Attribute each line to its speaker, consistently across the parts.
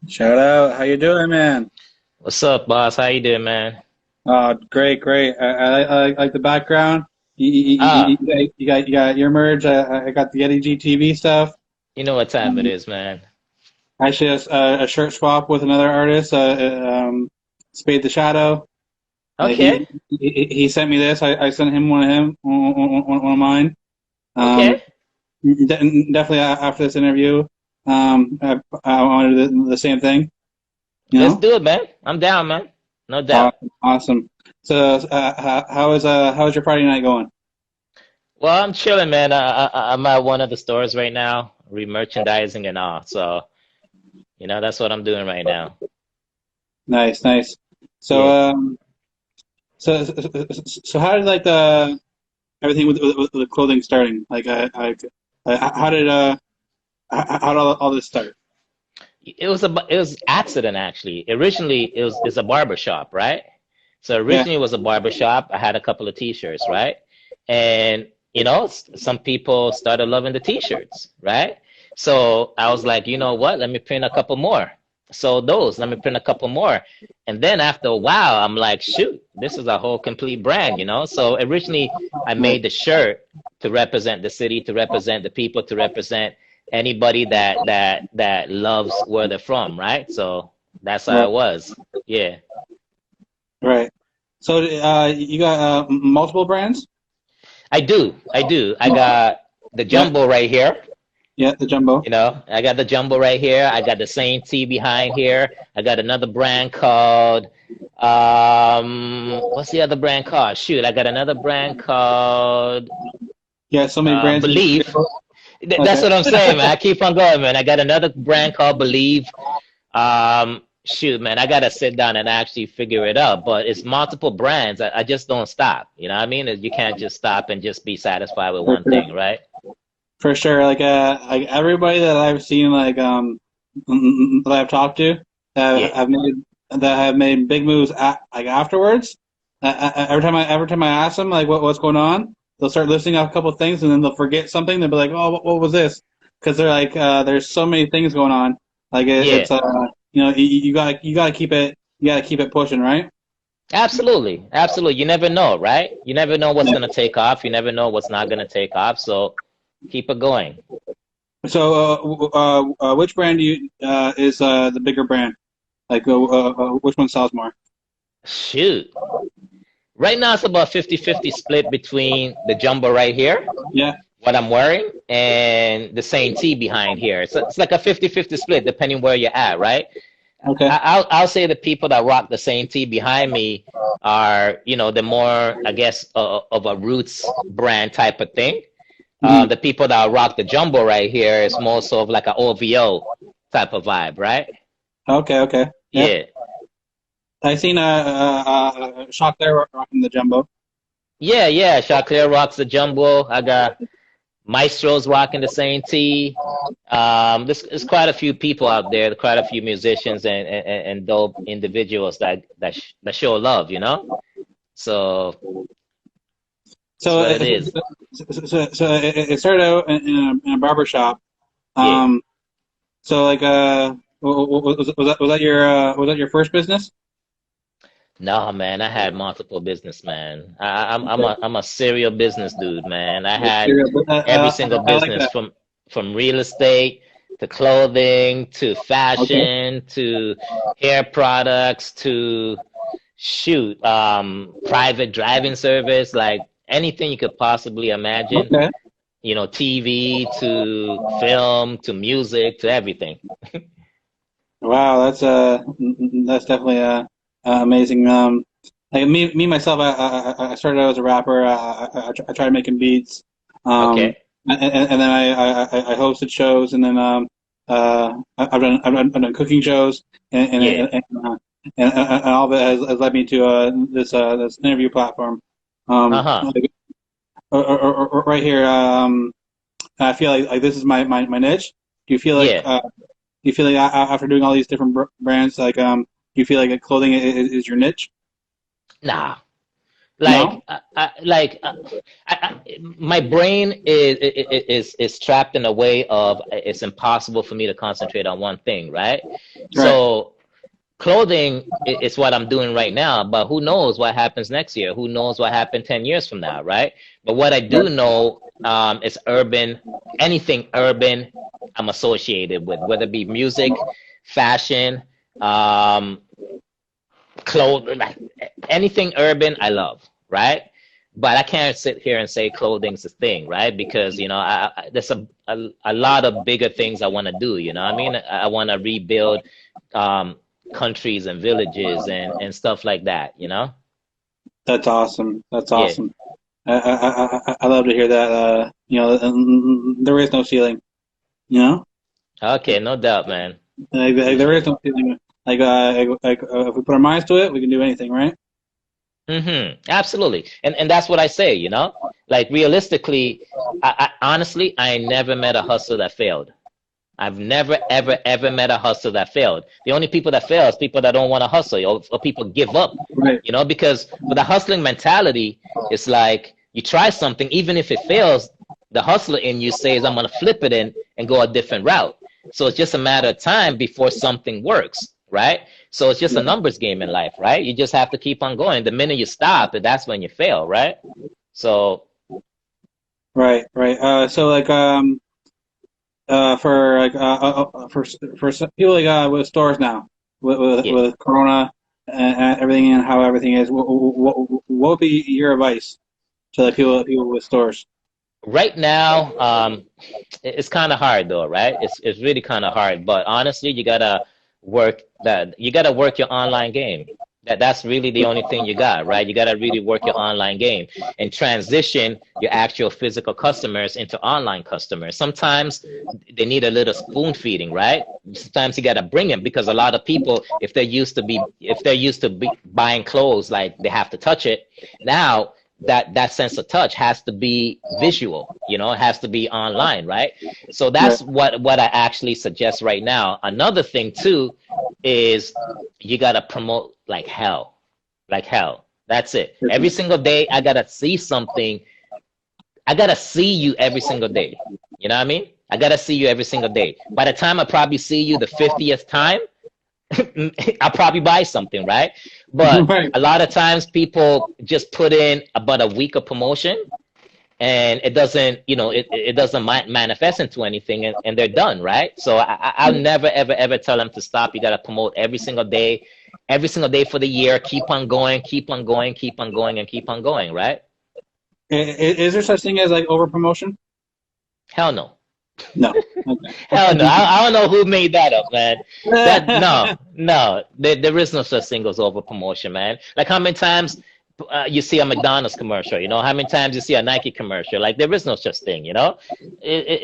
Speaker 1: Shout out. How you doing, man?
Speaker 2: What's up, boss? How you doing, man?
Speaker 1: Great, great. I like the background.
Speaker 2: Ah,
Speaker 1: You got your merge. I got the Eddie GTV stuff.
Speaker 2: you know what time it
Speaker 1: Um,
Speaker 2: is, man.
Speaker 1: Actually, a shirt swap with another artist, Spade the Shadow.
Speaker 2: Okay,
Speaker 1: He sent me this. I sent him one of mine. Um,
Speaker 2: okay.
Speaker 1: Definitely after this interview, I want to do the same thing. You
Speaker 2: Let's
Speaker 1: know?
Speaker 2: do it, man. I'm down, man. No doubt.
Speaker 1: Awesome, awesome. So, how is your Friday night going?
Speaker 2: Well, I'm chilling, man. I'm at one of the stores right now, re-merchandising and all. So, that's what I'm doing right now.
Speaker 1: Nice, nice. So,
Speaker 2: Yeah.
Speaker 1: so how did like the everything with the clothing starting? How did how did all this start?
Speaker 2: It was accident actually. Originally, it's a barber shop, right? So
Speaker 1: Yeah,
Speaker 2: originally it was a barber shop. I had a couple of t-shirts, right? And some people started loving the t-shirts, right? So I was like, you know what? Let me print a couple more. So let me print a couple more. And then after a while, I'm like, shoot, this is a whole complete brand. So originally I
Speaker 1: right,
Speaker 2: made the shirt to represent the city, to represent the people, to represent anybody that loves where they're from, right? So that's how
Speaker 1: right,
Speaker 2: it was. Yeah.
Speaker 1: right. So, you got multiple brands?
Speaker 2: I do. I do. I got the
Speaker 1: Yeah,
Speaker 2: jumbo right here.
Speaker 1: yeah, the jumbo.
Speaker 2: I got the jumbo right here. I got the same T behind here. I got another brand called what's the other brand called? Shoot, I got another brand called
Speaker 1: Yeah, so many brands.
Speaker 2: Believe. That's
Speaker 1: Okay.
Speaker 2: what I'm saying, man. I keep on going, man. I got another brand called Believe. Shoot, man, I gotta sit down and actually figure it out. But it's multiple brands. I just don't stop. You know what I mean? You can't just stop and just be satisfied with
Speaker 1: For
Speaker 2: one
Speaker 1: sure.
Speaker 2: thing, right?
Speaker 1: For sure. Like everybody that I've seen, that I've talked to,
Speaker 2: Yeah.
Speaker 1: that have made big moves like afterwards. Every time I ask them like what's going on, they'll start listing off a couple of things and then they'll forget something. They'll be like, oh, what was this? Because they're like, there's so many things going on. Like
Speaker 2: Yeah.
Speaker 1: it's you gotta keep it pushing, right?
Speaker 2: Absolutely. Absolutely. You never know, right? You never know what's gonna take off. You never know what's not gonna take off. So keep it going.
Speaker 1: So, which brand is the bigger brand? Like, which one sells more?
Speaker 2: Shoot. Right now it's about 50-50 split between the jumbo right here,
Speaker 1: Yeah.
Speaker 2: what I'm wearing, and the same tee behind here. So it's like a 50-50 split depending where you're at, right?
Speaker 1: Okay.
Speaker 2: I'll say the people that rock the same tee behind me are, the more, I guess, of a roots brand type of thing.
Speaker 1: Hmm.
Speaker 2: The people that rock the jumbo right here is more so of like an OVO type of vibe, right?
Speaker 1: Okay. Okay. Yeah.
Speaker 2: Yeah.
Speaker 1: I seen Shock there rocking the jumbo.
Speaker 2: Yeah, yeah. Chaclair rocks the jumbo. I got Maestro's rocking the same tee. There's quite a few people out there, quite a few musicians and dope individuals that show love. So that's
Speaker 1: So,
Speaker 2: what it is.
Speaker 1: it started out in a barber shop.
Speaker 2: Yeah.
Speaker 1: Um. So like was that your first business?
Speaker 2: No, man, I had multiple business, man. I'm a serial business dude, man. I had every single
Speaker 1: I like
Speaker 2: business
Speaker 1: that.
Speaker 2: from real estate to clothing to
Speaker 1: Okay.
Speaker 2: fashion to hair products to shoot, private driving service, like anything you could possibly imagine.
Speaker 1: Okay.
Speaker 2: TV to film to music to everything.
Speaker 1: Wow, that's definitely amazing. Like me myself, I started out as a rapper. I tried making beats, um,
Speaker 2: Okay.
Speaker 1: and then I hosted shows, and then I've done cooking shows, and and
Speaker 2: Yeah.
Speaker 1: and, and, uh, and all of it has led me to this interview platform.
Speaker 2: Uh-huh.
Speaker 1: Like, right here, I feel like this is my niche. Do you feel like
Speaker 2: Yeah.
Speaker 1: after doing all these different brands, like do you feel like clothing is your niche?
Speaker 2: Nah.
Speaker 1: No.
Speaker 2: My brain is trapped in a way of it's impossible for me to concentrate on one thing, right?
Speaker 1: Right.
Speaker 2: So clothing is what I'm doing right now, but who knows what happens next year? Who knows what happened 10 years from now, right? But what I do
Speaker 1: Right.
Speaker 2: know is urban, anything urban I'm associated with, whether it be music, fashion, um, clothes, like anything urban, I love, right? But I can't sit here and say clothing's a thing, right? Because there's a lot of bigger things I want to do. You know what I mean? I want to rebuild um, countries and villages and stuff like that. You know?
Speaker 1: That's awesome. That's
Speaker 2: Yeah.
Speaker 1: awesome. I love to hear that. There is no ceiling. You know,
Speaker 2: Okay, no doubt, man.
Speaker 1: there is no ceiling. If we put our minds to it, we can do anything, right?
Speaker 2: Absolutely. And that's what I say, Like realistically, I honestly I never met a hustler that failed. I've never ever ever met a hustler that failed. The only people that fail is people that don't want to hustle or people give up,
Speaker 1: Right.
Speaker 2: because with the hustling mentality, it's like you try something, even if it fails, the hustler in you says, I'm gonna flip it and go a different route. So it's just a matter of time before something works, right? So it's just a
Speaker 1: Yeah.
Speaker 2: numbers game in life, right? You just have to keep on going. The minute you stop, that's when you fail, right? So
Speaker 1: Right. Right. So for some people with stores now
Speaker 2: yeah.
Speaker 1: with Corona and everything and how everything is, what would be your advice to the people with stores?
Speaker 2: Right now, it's kind of hard though, right? It's really kind of hard. But honestly, you gotta work your online game. That's really the only thing you got, right? You gotta really work your online game and transition your actual physical customers into online customers. Sometimes they need a little spoon feeding, right? Sometimes you gotta bring them because a lot of people, if they're used to buying clothes, like they have to touch it. Now that sense of touch has to be visual, it has to be online, right? So
Speaker 1: Right.
Speaker 2: that's what I actually suggest right now. Another thing too is you gotta promote like hell. That's it. Every single day I gotta see something. I gotta see you every single day. You know what I mean? I gotta see you every single day. By the time I probably see you the 50th time, I'll probably buy something, right? But
Speaker 1: Right.
Speaker 2: a lot of times people just put in about a week of promotion and it doesn't, it doesn't manifest into anything and they're done, right? So I'll never, ever, ever tell them to stop. You got to promote every single day for the year. Keep on going, keep on going, keep on going, and keep on going, right?
Speaker 1: Is there such thing as like over promotion?
Speaker 2: Hell no.
Speaker 1: No. Okay.
Speaker 2: Hell no. I don't know who made that up, man. No. There is no such thing as over promotion, man. Like how many times you see a McDonald's commercial, how many times you see a Nike commercial? Like there is no such thing, that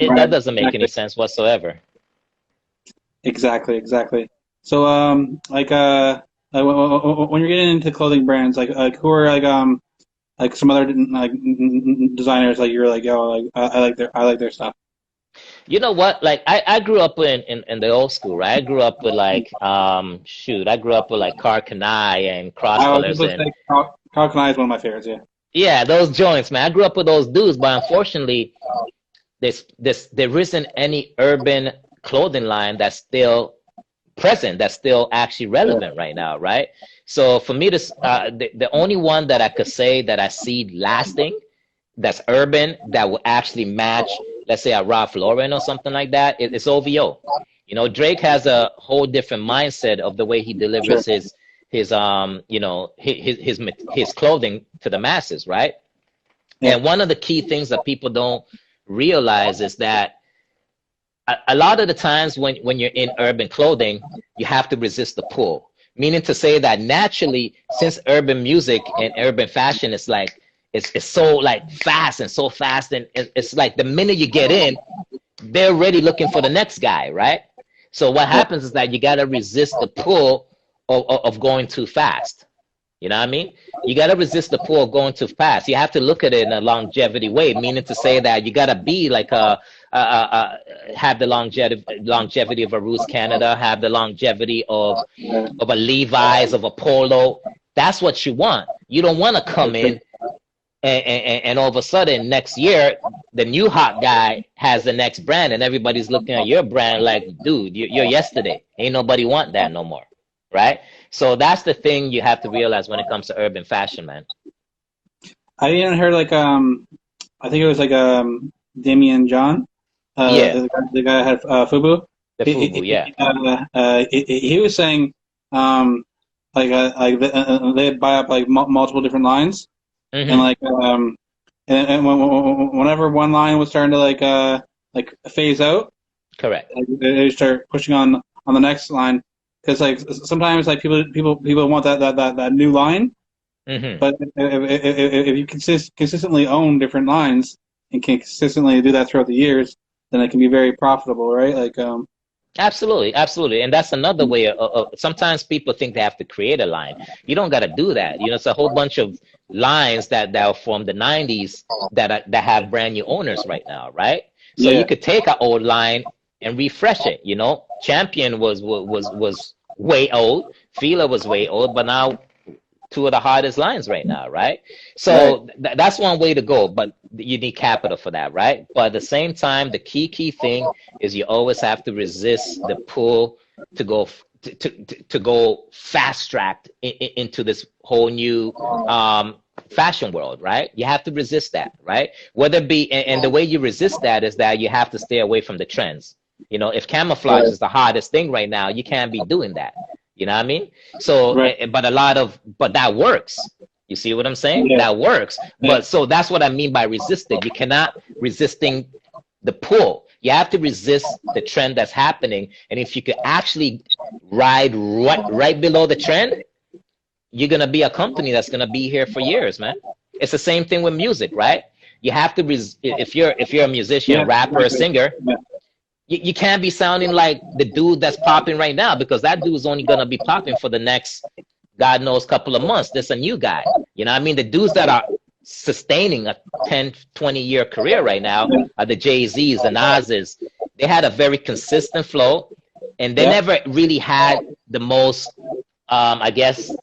Speaker 1: Right.
Speaker 2: doesn't make any
Speaker 1: Exactly.
Speaker 2: sense whatsoever.
Speaker 1: Exactly. Exactly. So when you're getting into clothing brands, who are like some other designers like you're like, yo, like I like their stuff.
Speaker 2: You know what? Like I grew up in the old school, right? I grew up with like I grew up with like Car Kanai and Cross
Speaker 1: I was
Speaker 2: Colors
Speaker 1: just
Speaker 2: and
Speaker 1: say Carl Kanai is one of my favorites. Yeah.
Speaker 2: yeah, those joints, man. I grew up with those dudes, but unfortunately, there isn't any urban clothing line that's still present, that's still actually
Speaker 1: Yeah.
Speaker 2: relevant right now, right? So for me, the only one that I could say that I see lasting, that's urban, that will actually match, let's say a Ralph Lauren or something like that, it's OVO. Drake has a whole different mindset of the way he
Speaker 1: Sure.
Speaker 2: delivers his clothing to the masses, right?
Speaker 1: Yeah.
Speaker 2: And one of the key things that people don't realize is that a lot of the times when you're in urban clothing, you have to resist the pull. Meaning to say that naturally, since urban music and urban fashion is like it's so like fast and so fast, and it's like the minute you get in, they're already looking for the next guy, right? So what
Speaker 1: Yeah.
Speaker 2: happens is that you gotta resist the pull of going too fast. You know what I mean? You got to resist the pull of going too fast. You have to look at it in a longevity way, meaning to say that you got to be like have the longevity of a Roots Canada, have the longevity
Speaker 1: Yeah.
Speaker 2: of a Levi's, of a Polo. That's what you want. You don't want to
Speaker 1: For
Speaker 2: come
Speaker 1: sure.
Speaker 2: in and all of a sudden next year the new hot guy has the next brand, and everybody's looking at your brand like, dude, you're yesterday. Ain't nobody want that no more, right? So that's the thing you have to realize when it comes to urban fashion, man.
Speaker 1: I even heard like I think it was like Damien John,
Speaker 2: Yeah,
Speaker 1: the guy that had Fubu.
Speaker 2: the FUBU, yeah.
Speaker 1: He was saying they buy up like multiple different lines, and
Speaker 2: Hmm.
Speaker 1: like whenever one line was starting to like phase out,
Speaker 2: Correct.
Speaker 1: they start pushing on the next line, because like sometimes like people want that new line,
Speaker 2: Hmm.
Speaker 1: but if you consistently own different lines and can consistently do that throughout the years, then it can be very profitable, right? Like
Speaker 2: Absolutely, absolutely. And that's another way sometimes people think they have to create a line. You don't got to do that. You know, it's a whole bunch of lines that are from the 90s that have brand new owners right now, right? So you
Speaker 1: yeah,
Speaker 2: could take an old line and refresh it, you know. Champion was way old, Fila was way old, but now two of the hardest lines right now, right?
Speaker 1: right,
Speaker 2: So that's one way to go, but you need capital for that, right? But at the same time, the key thing is you always have to resist the pull to go to go fast tracked into this whole new fashion world, right? You have to resist that, right? Whether it be, and the way you resist that is that you have to stay away from the trends. You know, if camouflage
Speaker 1: right,
Speaker 2: is the hardest thing right now, you can't be doing that. You know what I mean? So,
Speaker 1: right,
Speaker 2: but that works. You see what I'm saying?
Speaker 1: yeah,
Speaker 2: That works.
Speaker 1: yeah,
Speaker 2: But so that's what I mean by resisting. You cannot resisting the pull. You have to resist the trend that's happening. And if you could actually ride right below the trend, you're gonna be a company that's gonna be here for years, man. It's the same thing with music, right? You have to if you're a musician,
Speaker 1: yeah,
Speaker 2: rapper, or
Speaker 1: exactly.
Speaker 2: singer,
Speaker 1: Yeah,
Speaker 2: you can't be sounding like the dude that's popping right now, because that dude's only gonna be popping for the next God knows couple of months. There's a new guy. You know what I mean? The dudes that are sustaining a 10, 20-year career right now
Speaker 1: yeah,
Speaker 2: are the Jay-Z's, the Nas's. They had a very consistent flow, and they
Speaker 1: yeah,
Speaker 2: never really had the most I guess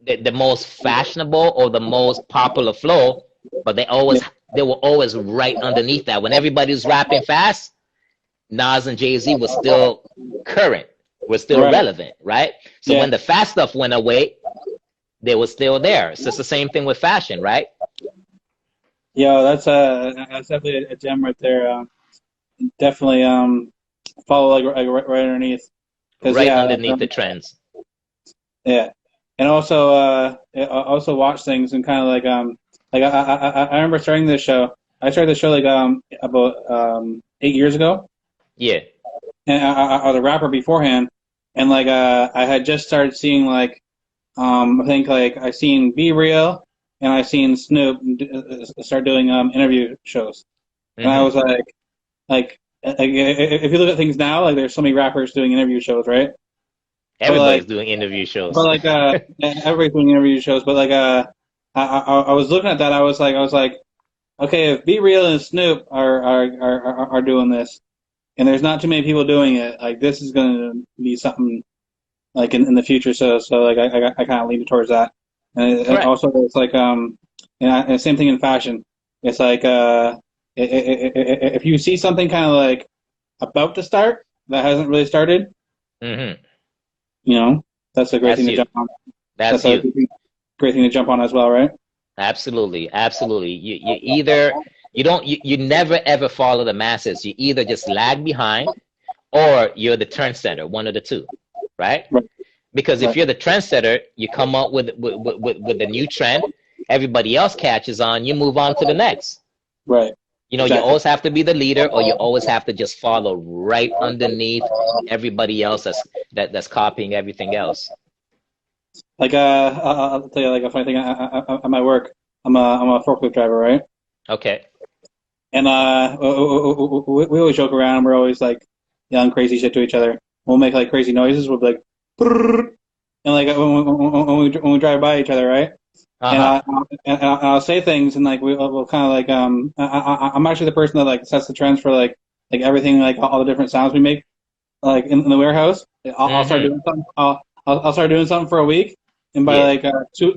Speaker 2: the most fashionable or the most popular flow, but
Speaker 1: yeah,
Speaker 2: they were always right underneath that. When everybody was rapping fast, Nas and Jay Z was still current, was still
Speaker 1: right,
Speaker 2: relevant, right? So
Speaker 1: yeah.
Speaker 2: when the fast stuff went away, they were still there. So it's the same thing with fashion, right?
Speaker 1: Yo, that's definitely a gem right there. Definitely follow like right underneath, because
Speaker 2: Right
Speaker 1: yeah, like,
Speaker 2: underneath the trends.
Speaker 1: yeah, and also also watch things and kind of like I remember starting this show. I started the show like about 8 years ago,
Speaker 2: Yeah.
Speaker 1: and I was a rapper beforehand, and like I had just started seeing like I think like I seen Be Real and I seen Snoop start doing interview shows, and I
Speaker 2: Hmm.
Speaker 1: was like if you look at things now, like there's so many rappers doing interview shows, right? But
Speaker 2: Everybody's
Speaker 1: like
Speaker 2: doing interview
Speaker 1: but
Speaker 2: shows.
Speaker 1: like everybody's doing interview shows, but like I was looking at that, I was like, okay, if Be Real and Snoop are doing this, and there's not too many people doing it, like this is gonna be something like in the future. So like I kind of lean towards that, and
Speaker 2: Correct.
Speaker 1: also it's like and same thing in fashion. It's like if you see something kind of like about to start that hasn't really started,
Speaker 2: Hmm.
Speaker 1: you know, that's a great thing
Speaker 2: That's
Speaker 1: to
Speaker 2: you.
Speaker 1: jump on. That's
Speaker 2: That's
Speaker 1: a
Speaker 2: you.
Speaker 1: great thing to jump on as well, right?
Speaker 2: Absolutely, absolutely. You either you never ever follow the masses. You either just lag behind or you're the trendsetter, one of the two, right?
Speaker 1: Right,
Speaker 2: Because if
Speaker 1: right,
Speaker 2: you're the trendsetter, you come up with the new trend, everybody else catches on, you move on to the next.
Speaker 1: right.
Speaker 2: You know, you
Speaker 1: Exactly.
Speaker 2: always have to be the leader, or you always have to just follow right underneath everybody else that's copying everything else.
Speaker 1: Like I'll tell you like a funny thing. At my work, I'm a forklift driver, right?
Speaker 2: Okay.
Speaker 1: And we always joke around. We're always like yelling crazy shit to each other. We'll make like crazy noises. We'll be like, "Brrr," and like when we drive by each other, right? And
Speaker 2: Uh-huh.
Speaker 1: I'll say things, and like we'll kind of like I'm actually the person that like sets the trends for like everything, like all the different sounds we make like in the warehouse. I'll start
Speaker 2: Mm-hmm.
Speaker 1: doing something. I'll start doing something for a week, and by
Speaker 2: Yeah.
Speaker 1: like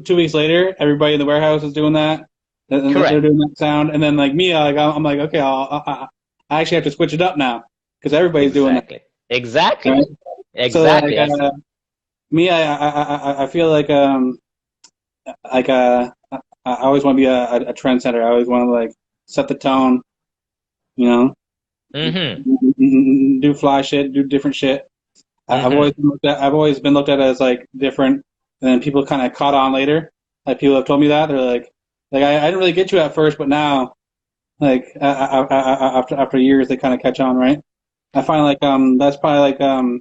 Speaker 1: 2 weeks later, everybody in the warehouse is doing that. And they're
Speaker 2: Correct.
Speaker 1: doing that sound, and then like me, like I'm like, okay, I actually have to switch it up now because everybody's doing that,
Speaker 2: Exactly. Exactly.
Speaker 1: right? So
Speaker 2: Exactly. That's
Speaker 1: me, I feel like I always want to be a trendsetter. I always want to like set the tone, you know,
Speaker 2: mm-hmm.
Speaker 1: do fly shit, do different shit.
Speaker 2: Mm-hmm.
Speaker 1: I've always been looked at as like different, and then people kind of caught on later. Like people have told me that they're like I didn't really get you at first, but now like after years they kind of catch on, right? I find that's probably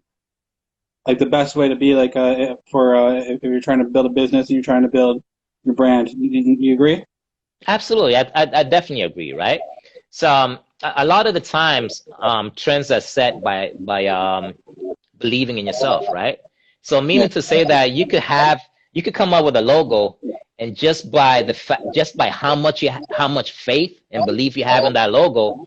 Speaker 1: like the best way to be like for if you're trying to build a business and you're trying to build your brand. You agree?
Speaker 2: Absolutely. I definitely agree, right? So a lot of the times trends are set by believing in yourself, right? So
Speaker 1: Yeah,
Speaker 2: meaning to say that you could come up with a logo and just by how much faith and belief you have in that logo,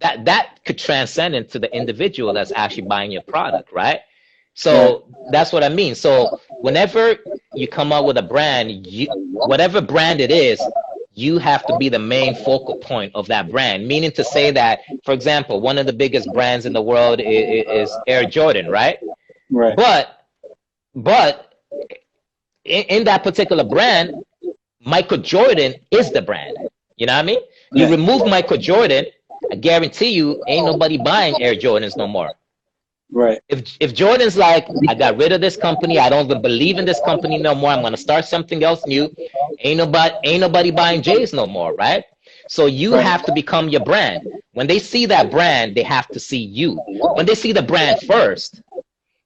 Speaker 2: that could transcend into the individual that's actually buying your product, right?
Speaker 1: right,
Speaker 2: So that's what I mean. So whenever you come up with a brand, whatever brand it is, you have to be the main focal point of that brand. Meaning to say that, for example, one of the biggest brands in the world is Air Jordan, right?
Speaker 1: right.
Speaker 2: But but in that particular brand, Michael Jordan is the brand. You know what I mean? You
Speaker 1: Yeah,
Speaker 2: remove Michael Jordan, I guarantee you, ain't nobody buying Air Jordans no more.
Speaker 1: right,
Speaker 2: If Jordan's like, I got rid of this company, I don't even believe in this company no more, I'm gonna start something else new, ain't nobody buying J's no more, right? So you
Speaker 1: right.
Speaker 2: have to become your brand. When they see that brand, they have to see you. When they see the brand first,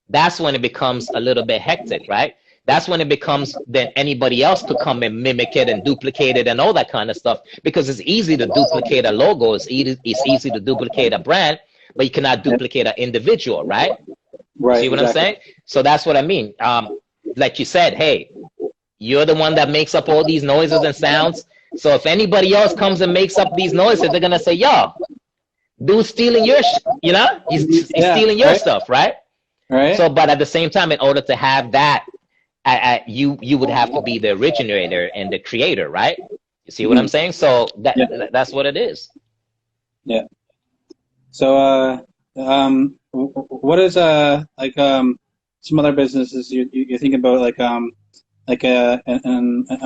Speaker 2: that's when it becomes a little bit hectic, right? That's when it becomes then anybody else could come and mimic it and duplicate it and all that kind of stuff because it's easy to duplicate a logo, it's easy to duplicate a brand, but you cannot
Speaker 1: Yeah,
Speaker 2: duplicate an individual, right? You see
Speaker 1: right,
Speaker 2: what I'm
Speaker 1: exactly.
Speaker 2: saying? So that's what I mean. Like you said, hey, you're the one that makes up all these noises and sounds. So if anybody else comes and makes up these noises, they're gonna say, "Yo, dude's stealing your, he's
Speaker 1: Yeah,
Speaker 2: stealing your
Speaker 1: right,
Speaker 2: stuff, right?"
Speaker 1: right.
Speaker 2: So, but at the same time, in order to have that, you would have to be the originator and the creator, right? You see what I'm
Speaker 1: Mhm.
Speaker 2: saying? So
Speaker 1: Yeah,
Speaker 2: that's what it is.
Speaker 1: yeah. So, what is some other businesses you think about and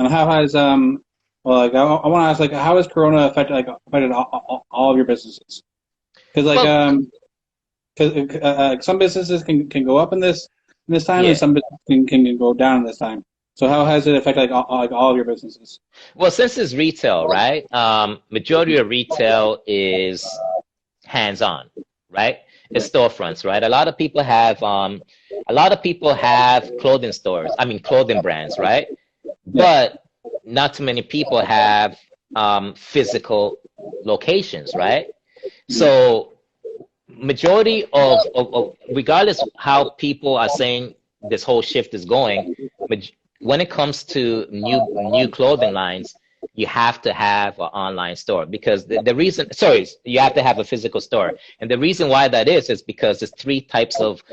Speaker 1: how has well like I want to ask like how has Corona affected all of your businesses? Because
Speaker 2: Well,
Speaker 1: some businesses can go up in this time and
Speaker 2: yeah.
Speaker 1: some businesses can go down in this time. So how has it affected like all of your businesses?
Speaker 2: Well, since it's retail, right? Majority of retail is hands-on, right? It's
Speaker 1: Right.
Speaker 2: storefronts, right? A lot of people have clothing stores. I mean, clothing brands, right?
Speaker 1: Yeah.
Speaker 2: But not too many people have physical locations, right?
Speaker 1: Mhm.
Speaker 2: So majority of regardless how people are saying this whole shift is going, when it comes to new clothing lines, you have to have an online store because the reason, sorry, you have to have a physical store. And the reason why that is because there's three types of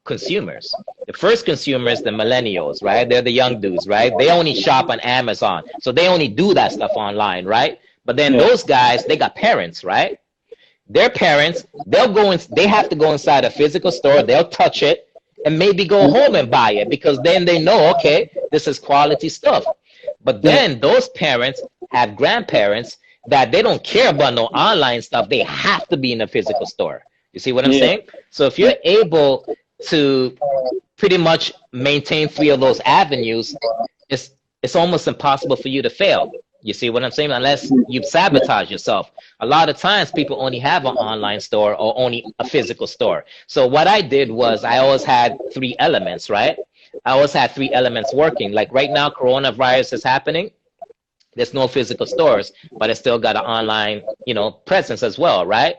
Speaker 2: consumers. The first consumer is the millennials, right? They're the young dudes, right? They only shop on Amazon. So they only do that stuff online, right? But then
Speaker 1: Yeah.
Speaker 2: those guys, they got parents, right? Their parents, they have to go inside a physical store, they'll touch it and maybe go home and buy it because then they know, okay, this is quality stuff. But
Speaker 1: Yeah.
Speaker 2: then those parents have grandparents that they don't care about no online stuff. They have to be in a physical store. You see what I'm
Speaker 1: Yeah.
Speaker 2: saying? So if you're
Speaker 1: Yeah.
Speaker 2: able to pretty much maintain three of those avenues, it's it's almost impossible for you to fail. You see what I'm saying? Unless you
Speaker 1: Yeah.
Speaker 2: sabotage yourself. A lot of times people only have an online store or only a physical store. So what I did was I always had three elements, right? I always had three elements working. Like right now, coronavirus is happening. There's no physical stores, but it's still got an online, presence as well, right?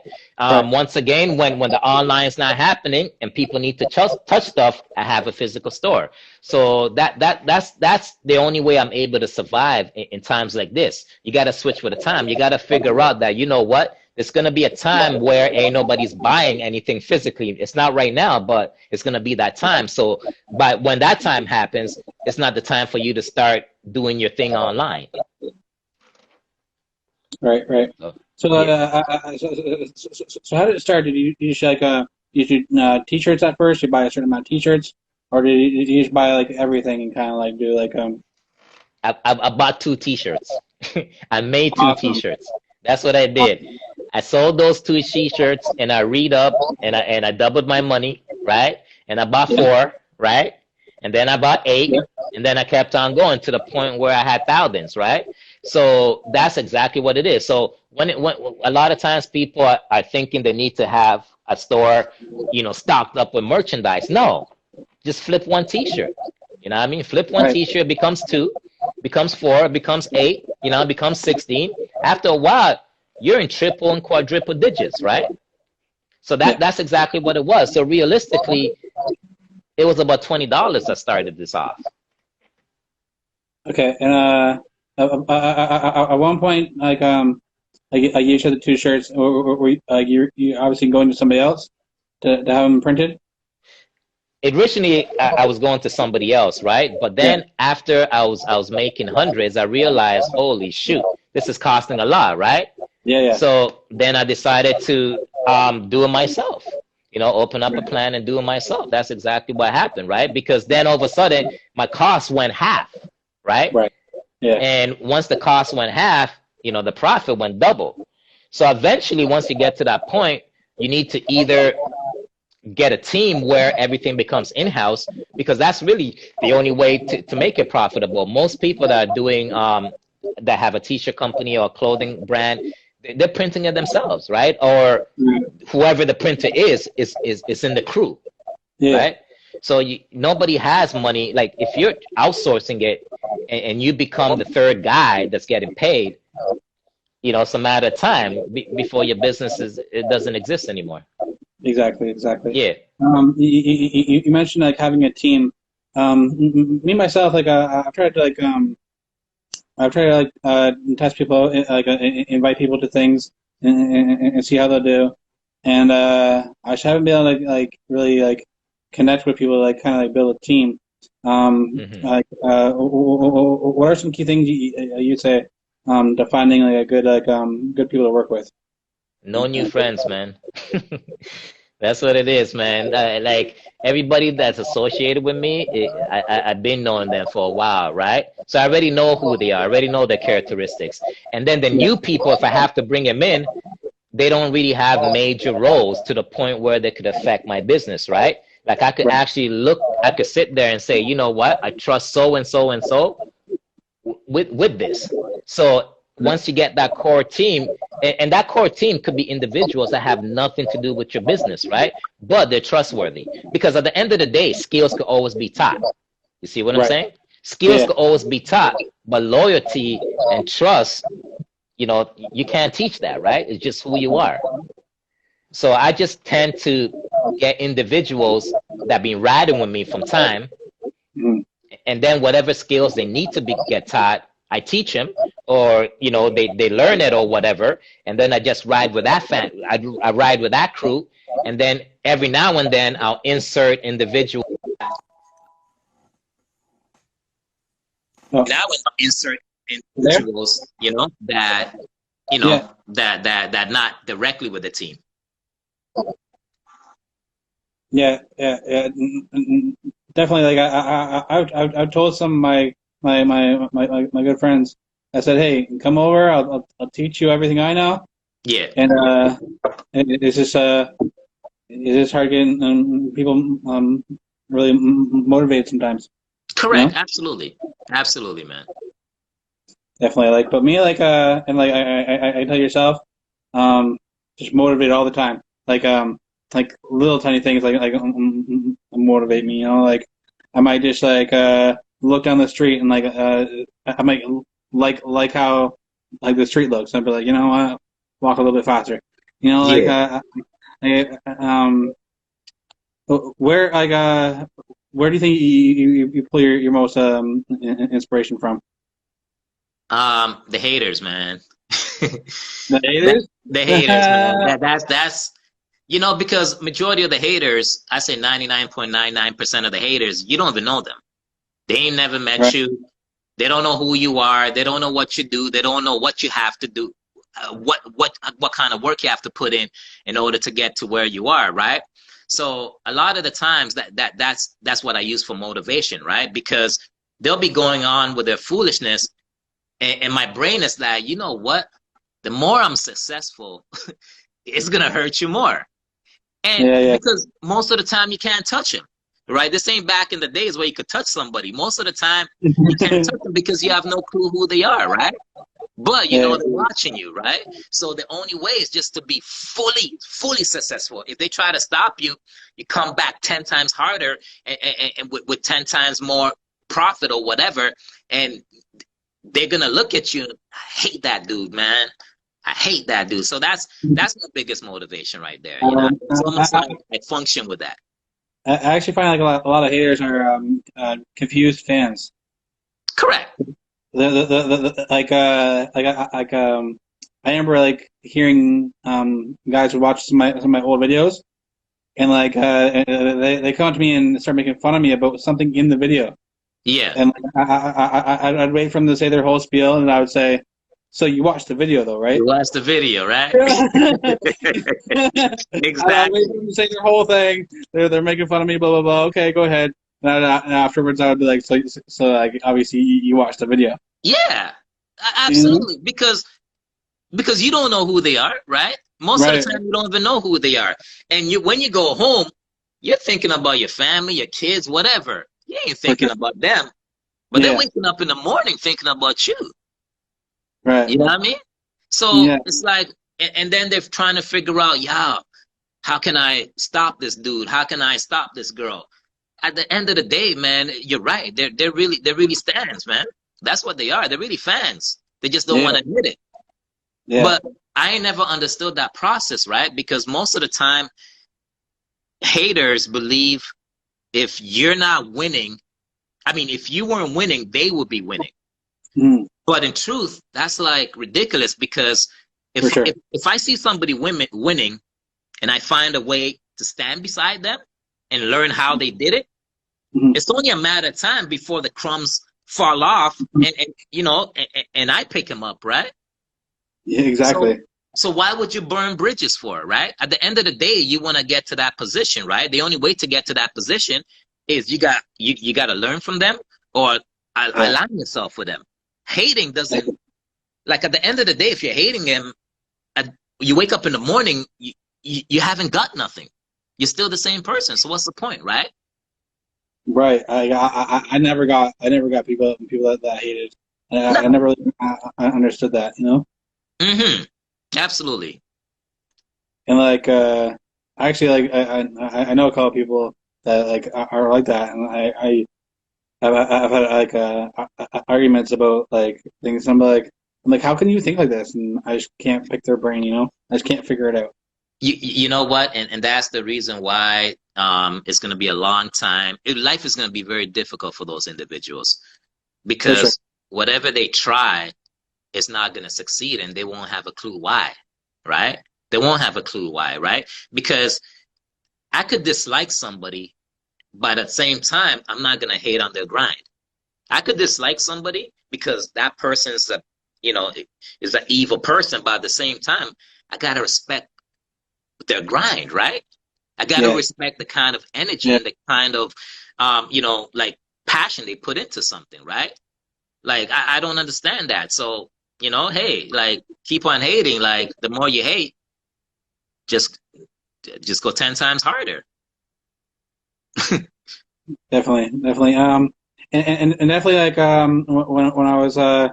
Speaker 1: Right.
Speaker 2: Once again, when the online is not happening and people need to touch stuff, I have a physical store. So that's the only way I'm able to survive in times like this. You got to switch with the time. You got to figure out that you know what. There's gonna be a time where ain't nobody's buying anything physically. It's not right now, but it's gonna be that time. So, but when that time happens, it's not the time for you to start doing your thing online.
Speaker 1: Right, right.
Speaker 2: So,
Speaker 1: So,
Speaker 2: yeah.
Speaker 1: so how did it start? Did you just like you do t-shirts at first? You buy a certain amount of t-shirts, or did you just buy like everything and kind of like do like
Speaker 2: I bought two t-shirts. I made two
Speaker 1: awesome?
Speaker 2: t-shirts. That's what I did. I sold those two t-shirts and I read up and I doubled my money, right? And I bought
Speaker 1: Yeah,
Speaker 2: four, right? And then I bought eight,
Speaker 1: yeah,
Speaker 2: and then I kept on going to the point where I had thousands, right? So that's exactly what it is. So when a lot of times people are thinking they need to have a store, stocked up with merchandise. No, just flip one t-shirt. You know what I mean? Flip one
Speaker 1: right.
Speaker 2: t-shirt becomes two, becomes four, becomes eight, becomes 16. After a while, you're in triple and quadruple digits, right? So
Speaker 1: Yeah.
Speaker 2: that's exactly what it was. So realistically, it was about $20 that started this off.
Speaker 1: Okay, and at one point, like you showed the two shirts, or you obviously going to somebody else to have them printed.
Speaker 2: Originally, I was going to somebody else, right? But
Speaker 1: Yeah,
Speaker 2: then after I was making hundreds, I realized, holy shoot, this is costing a lot, right?
Speaker 1: yeah, yeah.
Speaker 2: So then I decided to do it myself. Open up a
Speaker 1: Right,
Speaker 2: plan and do it myself. That's exactly what happened, right? Because then all of a sudden my cost went half, right?
Speaker 1: right. Yeah,
Speaker 2: And once the cost went half, the profit went double. So eventually, once you get to that point, you need to either get a team where everything becomes in-house, because that's really the only way to make it profitable. Most people that are doing that have a t-shirt company or a clothing brand, they're printing it themselves, right? Or
Speaker 1: right.
Speaker 2: whoever the printer is in the crew,
Speaker 1: Yeah,
Speaker 2: right? So nobody has money. Like if you're outsourcing it and you become the third guy that's getting paid, it's a matter of time before your business it doesn't exist anymore.
Speaker 1: exactly, exactly.
Speaker 2: Yeah.
Speaker 1: You mentioned like having a team. Me myself, like I've tried to like test people, invite people to things and see how they'll do. And I just haven't been able to really like connect with people, like kind of like build a team.
Speaker 2: Hmm.
Speaker 1: Like, what are some key things you say to finding like a good good people to work with?
Speaker 2: No new friends, man. That's what it is, man. Like everybody that's associated with me, I've been knowing them for a while, right? So I already know who they are, I already know their characteristics. And then the
Speaker 1: Yeah,
Speaker 2: new people, if I have to bring them in, they don't really have major roles to the point where they could affect my business, right? Like I could
Speaker 1: right,
Speaker 2: actually I could sit there and say, you know what, I trust so and so and so with this. So
Speaker 1: right,
Speaker 2: once you get that core team, and that core team could be individuals that have nothing to do with your business, right? But they're trustworthy, because at the end of the day, skills could always be taught. You see what I'm
Speaker 1: right.
Speaker 2: saying? Skills
Speaker 1: Yeah,
Speaker 2: could always be taught, but loyalty and trust, you can't teach that, right? It's just who you are. So I just tend to get individuals that been riding with me from time,
Speaker 1: mhm.
Speaker 2: and then whatever skills they need to get taught, I teach them, or they learn it or whatever, and then I just ride with that I ride with that crew, and then every now and then I'll insert individuals.
Speaker 1: Oh,
Speaker 2: Now and insert
Speaker 1: there.
Speaker 2: individuals, that
Speaker 1: Yeah,
Speaker 2: that not directly with the team.
Speaker 1: yeah, yeah, yeah. Definitely. Like I've told some of my good friends. I said, hey, come over. I'll teach you everything I know.
Speaker 2: Yeah,
Speaker 1: And it's just hard getting people really motivated sometimes. You
Speaker 2: correct.
Speaker 1: know,
Speaker 2: Absolutely, absolutely, man.
Speaker 1: definitely. Like, but me, like and like I tell yourself, just motivate all the time. Like little tiny things motivate me. Like I might just look down the street and I might like how like the street looks. I'd be like, you know what, walk a little bit faster. You know, like
Speaker 2: Yeah.
Speaker 1: where where do you think you pull your most inspiration from?
Speaker 2: The haters, man.
Speaker 1: The
Speaker 2: That
Speaker 1: haters?
Speaker 2: the haters, man. That's because majority of the haters, I say 99.99% of the haters, you don't even know them. They ain't never met
Speaker 1: Right.
Speaker 2: you. They don't know who you are. They don't know what you do. They don't know what you have to do. what kind of work you have to put in order to get to where you are, right? So a lot of the times that's what I use for motivation, right? Because they'll be going on with their foolishness, and my brain is like, you know what? The more I'm successful, it's gonna hurt you more. And
Speaker 1: Yeah, yeah.
Speaker 2: because most of the time you can't touch him, right? This ain't back in the days where you could touch somebody. Most of the time you can't touch them because you have no clue who they are, right? But you
Speaker 1: Yeah,
Speaker 2: know they're watching you, right? So the only way is just to be fully successful. If they try to stop you, you come back 10 times harder and with 10 times more profit or whatever. And they're gonna look at you. I hate that dude, man. I hate that dude. So that's my biggest motivation right there. You know,
Speaker 1: um,
Speaker 2: it's
Speaker 1: I,
Speaker 2: almost
Speaker 1: I,
Speaker 2: like I function with that.
Speaker 1: I actually find like a lot of haters are confused fans.
Speaker 2: Correct.
Speaker 1: I remember like hearing guys would watch some of my old videos, and like they come up to me and start making fun of me about something in the video,
Speaker 2: Yeah.
Speaker 1: and like, I'd wait for them to say their whole spiel, and I would say, "So you watched the video though, right?"
Speaker 2: You watched the video, right?
Speaker 1: I'd wait
Speaker 2: Exactly.
Speaker 1: for them to say their whole thing. They're making fun of me, blah blah blah. Okay, go ahead. And afterwards, I would be like, so like obviously you watched the video,
Speaker 2: Yeah.
Speaker 1: you know?
Speaker 2: Absolutely. Because you don't know who they are, right? Most of the
Speaker 1: Right?
Speaker 2: time you don't even know who they are. And you when you go home, you're thinking about your family, your kids, whatever. You ain't
Speaker 1: For
Speaker 2: thinking
Speaker 1: sure.
Speaker 2: about them. But they're
Speaker 1: Yeah.
Speaker 2: waking up in the morning thinking about you.
Speaker 1: Right.
Speaker 2: You know what I mean? So
Speaker 1: Yeah.
Speaker 2: it's like, and then they're trying to figure out, yeah, how can I stop this dude? How can I stop this girl? At the end of the day, man, you're right. They're really stands, man. That's what they are. They're really fans. They just don't
Speaker 1: Yeah.
Speaker 2: want to admit it.
Speaker 1: Yeah.
Speaker 2: But I never understood that process, right? Because most of the time, haters believe if you're not winning, I mean, if you weren't winning, they would be winning.
Speaker 1: Mm,
Speaker 2: But in truth, that's like ridiculous because
Speaker 1: for
Speaker 2: if
Speaker 1: sure.
Speaker 2: if, if I see somebody winning and I find a way to stand beside them and learn how they did it,
Speaker 1: Mhm.
Speaker 2: it's only a matter of time before the crumbs fall off and you know and I pick them up, right?
Speaker 1: Yeah,
Speaker 2: So
Speaker 1: exactly.
Speaker 2: so why would you burn bridges for, right? At the end of the day, you want to get to that position, right? The only way to get to that position is you got to learn from them or
Speaker 1: Yeah.
Speaker 2: align yourself with them. Hating doesn't like at the end of the day, if you're hating them, at, you wake up in the morning, you haven't got nothing. You're still the same person. So what's the point, right?
Speaker 1: Right. I never got people that hated. I
Speaker 2: No.
Speaker 1: never really I understood that, you know?
Speaker 2: Mm-hmm. Absolutely.
Speaker 1: And like actually like I know a couple of people that like are like that, and I've had like arguments about like things. I'm like, how can you think like this? And I just can't pick their brain, you know? I just can't figure it out.
Speaker 2: You know what? And that's the reason why it's going to be a long time. Life is going to be very difficult for those individuals
Speaker 1: For sure.
Speaker 2: because whatever they try is not going to succeed and they won't have a clue why, right? They won't have a clue why, right? Because I could dislike somebody, but at the same time, I'm not going to hate on their grind. I could dislike somebody because that person's a, you know, is an evil person, but at the same time, I got to respect their grind, right? I got to
Speaker 1: Yeah.
Speaker 2: respect the kind of energy
Speaker 1: Yeah.
Speaker 2: and the kind of, like passion they put into something, right? Like, I don't understand that. So, hey, like, keep on hating. Like, the more you hate, just, just go 10 times harder.
Speaker 1: Definitely. Definitely. And definitely like when I was I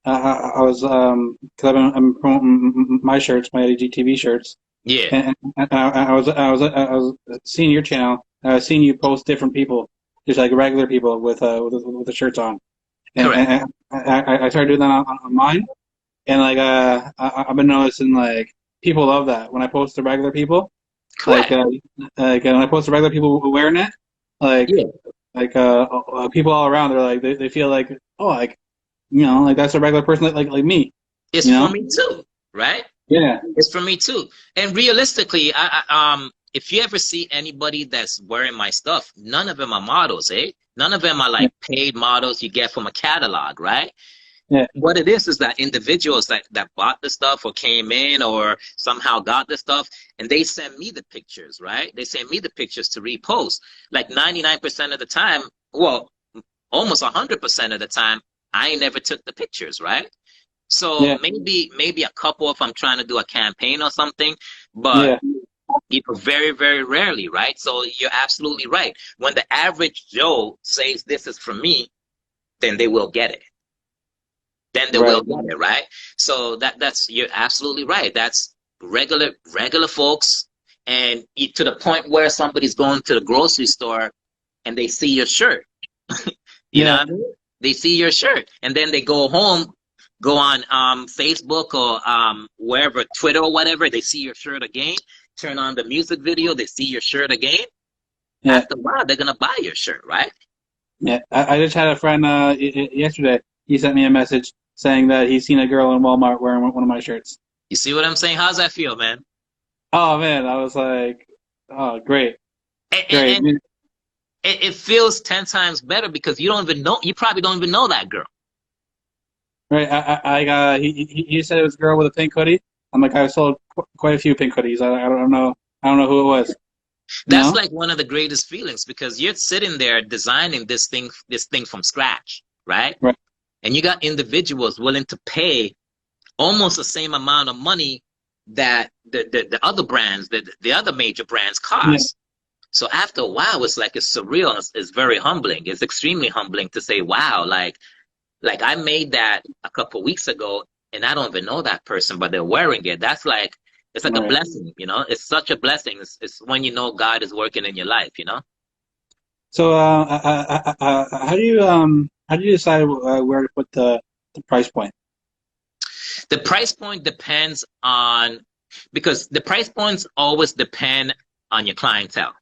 Speaker 1: was because I'm promoting my shirts, my AGTV shirts,
Speaker 2: Yeah,
Speaker 1: and I was seeing your channel. I was seeing you post different people, just like regular people with the shirts on, and,
Speaker 2: correct.
Speaker 1: and I started doing that on mine, and like I've been noticing like people love that when I post the regular people, like
Speaker 2: Correct.
Speaker 1: when I post the regular people wearing it, like
Speaker 2: Yeah.
Speaker 1: people all around, they're like they feel like, oh, like, like that's a regular person like me,
Speaker 2: It's
Speaker 1: you
Speaker 2: for
Speaker 1: know?
Speaker 2: me too, right?
Speaker 1: Yeah.
Speaker 2: It's for me too. And realistically, if you ever see anybody that's wearing my stuff, none of them are models, eh? None of them are
Speaker 1: Yeah.
Speaker 2: like paid models you get from a catalog, right?
Speaker 1: Yeah.
Speaker 2: What it is that individuals that bought the stuff or came in or somehow got the stuff, and they send me the pictures, right? They send me the pictures to repost. Like 99% of the time, well, almost 100% of the time, I never took the pictures, right? So
Speaker 1: Yeah.
Speaker 2: maybe a couple if I'm trying to do a campaign or something, but
Speaker 1: Yeah.
Speaker 2: very, very rarely, right? So you're absolutely right. When the average Joe says this is for me, then they will get it. Then they will
Speaker 1: Right.
Speaker 2: get it, right? So that's you're absolutely right. That's regular folks, and to the point where somebody's going to the grocery store and they see your shirt. You know
Speaker 1: Yeah.
Speaker 2: what I mean? They see your shirt, and then they go home, go on Facebook or wherever, Twitter or whatever. They see your shirt again. Turn on the music video. They see your shirt again.
Speaker 1: Yeah.
Speaker 2: After a while, they're gonna buy your shirt, right?
Speaker 1: Yeah. I just had a friend yesterday. He sent me a message saying that he's seen a girl in Walmart wearing one of my shirts.
Speaker 2: You see what I'm saying? How's that feel, man?
Speaker 1: Oh man, I was like, oh great, great.
Speaker 2: And it feels 10 times better because you don't even know, you probably don't even know that girl.
Speaker 1: Right. He said it was a girl with a pink hoodie. I'm like, I've sold quite a few pink hoodies. I don't know. I don't know who it was. You
Speaker 2: That's
Speaker 1: know?
Speaker 2: like one of the greatest feelings because you're sitting there designing this thing from scratch, right?
Speaker 1: Right.
Speaker 2: And you got individuals willing to pay almost the same amount of money that the other brands, the other major brands
Speaker 1: Yeah.
Speaker 2: cost. So after a while, it's like it's surreal. It's very humbling. It's extremely humbling to say, wow, like I made that a couple weeks ago and I don't even know that person, but they're wearing it. That's like, it's like a
Speaker 1: Right.
Speaker 2: blessing, you know? It's such a blessing. It's when you know God is working in your life, you know?
Speaker 1: So, how do you decide where to put the price point?
Speaker 2: The price point depends on, because the price points always depend on your clientele,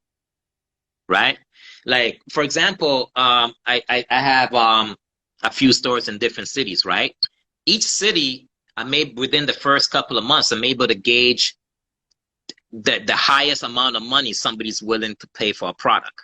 Speaker 2: right? Like, for example, I have a few stores in different cities, right? Each city, I made within the first couple of months, I'm able to gauge the highest amount of money somebody's willing to pay for a product,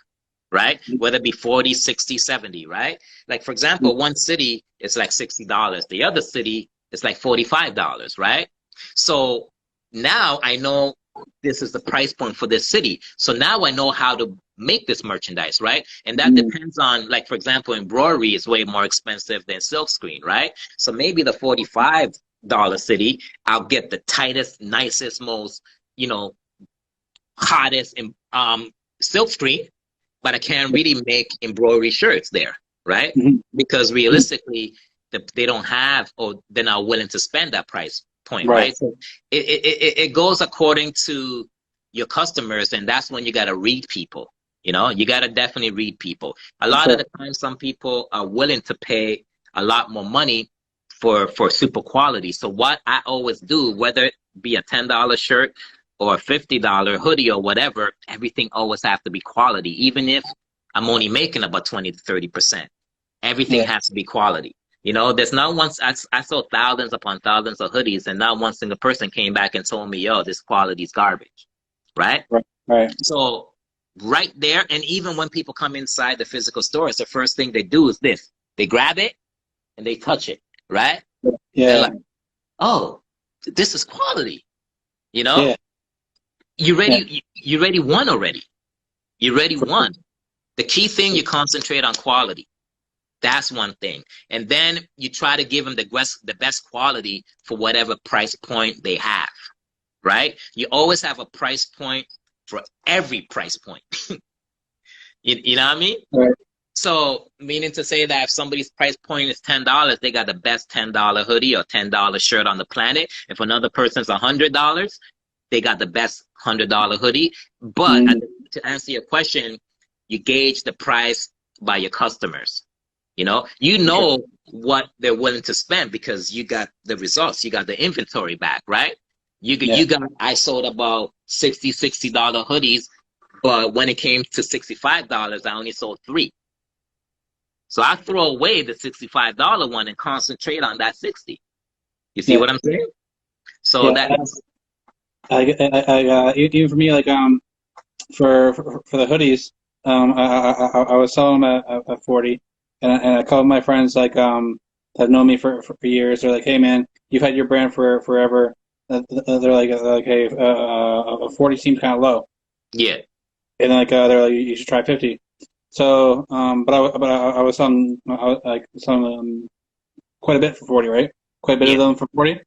Speaker 2: right? Whether it be 40, 60, 70, right? Like, for example, one city is like $60. The other city is like $45, right? So now I know this is the price point for this city. So now I know how to make this merchandise, right? And that
Speaker 1: Mm.
Speaker 2: depends on, like, for example, embroidery is way more expensive than silk screen, right? So maybe the $45 city, I'll get the tightest, nicest, most, you know, hottest silk screen, but I can't really make embroidery shirts there, right?
Speaker 1: Mhm.
Speaker 2: Because realistically, they don't have, or they're not willing to spend that price point,
Speaker 1: Right.
Speaker 2: right? So it goes according to your customers, and that's when you got to read people. You know, you got to definitely read people. A lot of
Speaker 1: Sure.
Speaker 2: the time, some people are willing to pay a lot more money for super quality. So what I always do, whether it be a $10 shirt or a $50 hoodie or whatever, everything always have to be quality, even if I'm only making about 20 to 30%. Everything
Speaker 1: Yeah.
Speaker 2: has to be quality. You know, there's not once I sold thousands upon thousands of hoodies, and not one single person came back and told me, yo, this quality is garbage, right?
Speaker 1: Right. Right.
Speaker 2: So right there, and even when people come inside the physical stores, the first thing they do is this. They grab it and they touch it, right? They're
Speaker 1: Yeah.
Speaker 2: like, oh, this is quality, you know?
Speaker 1: Yeah.
Speaker 2: You
Speaker 1: Yeah.
Speaker 2: ready, you ready won already. You ready won. The key thing, you concentrate on quality. That's one thing. And then you try to give them the best quality for whatever price point they have, right? You always have a price point for every price point. You know what I mean?
Speaker 1: Right.
Speaker 2: So, meaning to say that if somebody's price point is $10, they got the best $10 hoodie or $10 shirt on the planet. If another person's $100, they got the best $100 hoodie. But
Speaker 1: Mm.
Speaker 2: to answer your question, you gauge the price by your customers. You
Speaker 1: Sure.
Speaker 2: know what they're willing to spend because you got the results, you got the inventory back, right?
Speaker 1: Yeah.
Speaker 2: I sold about $60 hoodies, but when it came to $65, I only sold three. So I throw away the $65 one and concentrate on that 60. You see
Speaker 1: Yeah.
Speaker 2: what I'm saying? So
Speaker 1: Yeah.
Speaker 2: that's
Speaker 1: Even for me, like for the hoodies, I was selling them at 40, and I called my friends like that have known me for years. They're like, hey man, you've had your brand for forever. They're like, hey, 40 seems kind of low,
Speaker 2: Yeah.
Speaker 1: and then they're like, you should try 50. So, but I was selling like some quite a bit for 40, right? Quite a bit of
Speaker 2: Yeah.
Speaker 1: them for 40.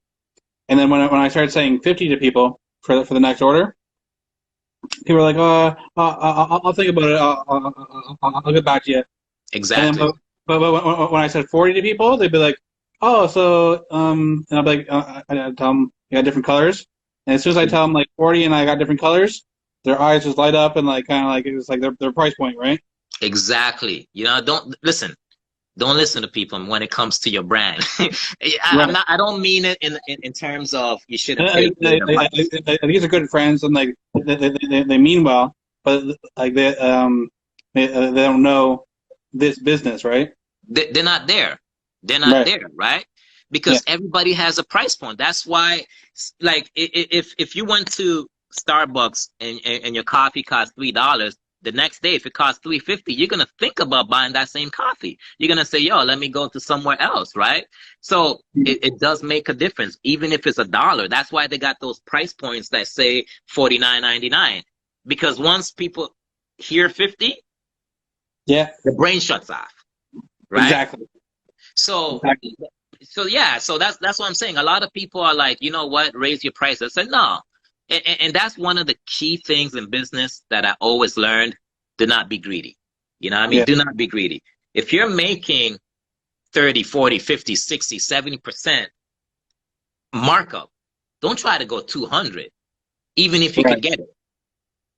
Speaker 1: And then when I started saying 50 to people for the next order, people were like, I'll think about it. I'll get back to you. And then,
Speaker 2: Exactly.
Speaker 1: but when I said 40 to people, they'd be like, oh, so, and I'd be like, I'd tell them you got different colors. And as soon as I tell them like 40 and I got different colors, their eyes just light up and like kind of like it was like their price point, right?
Speaker 2: Exactly. You know, don't listen. Don't listen to people when it comes to your brand. I'm
Speaker 1: Right.
Speaker 2: not. I don't mean it in terms of you shouldn't
Speaker 1: And
Speaker 2: pay full price.
Speaker 1: these are good friends and like they mean well, but like they don't know this business, right?
Speaker 2: They're not there. They're not
Speaker 1: Right.
Speaker 2: there, right?
Speaker 1: Yeah.
Speaker 2: Because everybody has a price point. That's why, like, if you went to Starbucks and your coffee cost $3, the next day if it costs 3.50, you're gonna think about buying that same coffee. You're gonna say, "Yo, let me go to somewhere else," right? So it does make a difference, even if it's $1. That's why they got those price points that say 49.99. Because once people hear 50,
Speaker 1: Yeah.
Speaker 2: the brain shuts off, right?
Speaker 1: Exactly.
Speaker 2: So
Speaker 1: Exactly.
Speaker 2: yeah, so that's what I'm saying. A lot of people are like, you know what, raise your price. I said no. And that's one of the key things in business that I always learned. Do not be greedy. You know what I mean?
Speaker 1: Yeah.
Speaker 2: Do not be greedy. If you're making 30, 40, 50, 60, 70% markup, don't try to go 200, even if you
Speaker 1: Right.
Speaker 2: could get it.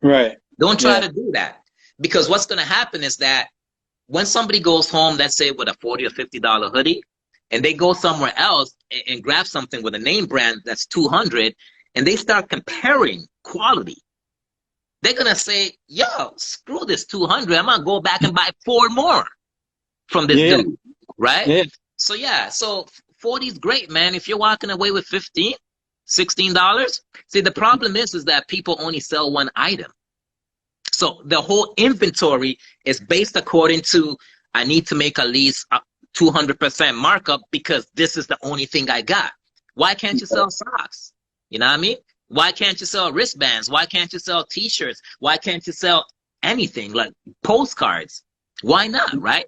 Speaker 1: Right.
Speaker 2: Don't try
Speaker 1: Yeah.
Speaker 2: to do that. Because what's going to happen is that when somebody goes home, let's say with a $40 or $50 hoodie, and they go somewhere else and grab something with a name brand that's 200, and they start comparing quality, they're gonna say, "Yo, screw this 200. I'm gonna go back and buy four more from this
Speaker 1: Yeah.
Speaker 2: dude," right?
Speaker 1: Yeah.
Speaker 2: So yeah, so 40 is great, man. If you're walking away with 15, $16, see the problem is that people only sell one item. So the whole inventory is based according to I need to make at least a 200% markup because this is the only thing I got. Why can't you sell socks? You know what I mean? Why can't you sell wristbands? Why can't you sell t-shirts? Why can't you sell anything like postcards? Why not, right?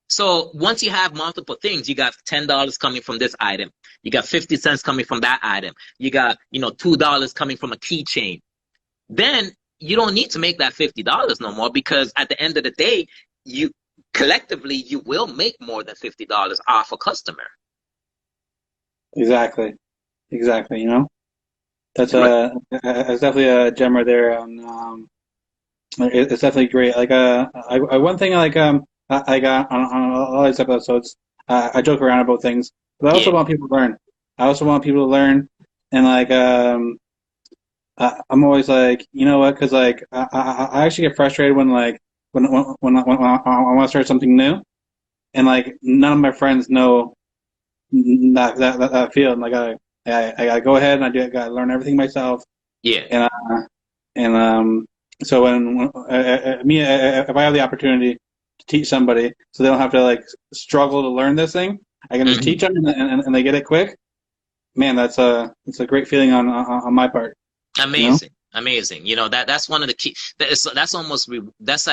Speaker 2: So once you have multiple things, you got $10 coming from this item. You got 50 cents coming from that item. You got, $2 coming from a keychain. Then you don't need to make that $50 no more because at the end of the day, you collectively you will make more than $50 off a customer.
Speaker 1: Exactly. Exactly. That's
Speaker 2: Right.
Speaker 1: that's definitely a gem right there. It's definitely great. Like one thing I got on all these episodes, I joke around about things, but I also
Speaker 2: Yeah.
Speaker 1: want people to learn. I also want people to learn, and like I'm always like, you know what? Because like I actually get frustrated when like when I want to start something new, and like none of my friends know that field. And like I gotta go ahead and I gotta learn everything myself.
Speaker 2: Yeah.
Speaker 1: And so if I have the opportunity to teach somebody, so they don't have to like struggle to learn this thing, I can just
Speaker 2: Hmm.
Speaker 1: teach them and they get it quick. Man, it's a great feeling on my part. You know?
Speaker 2: Amazing. Amazing. That's one of the key that's almost that's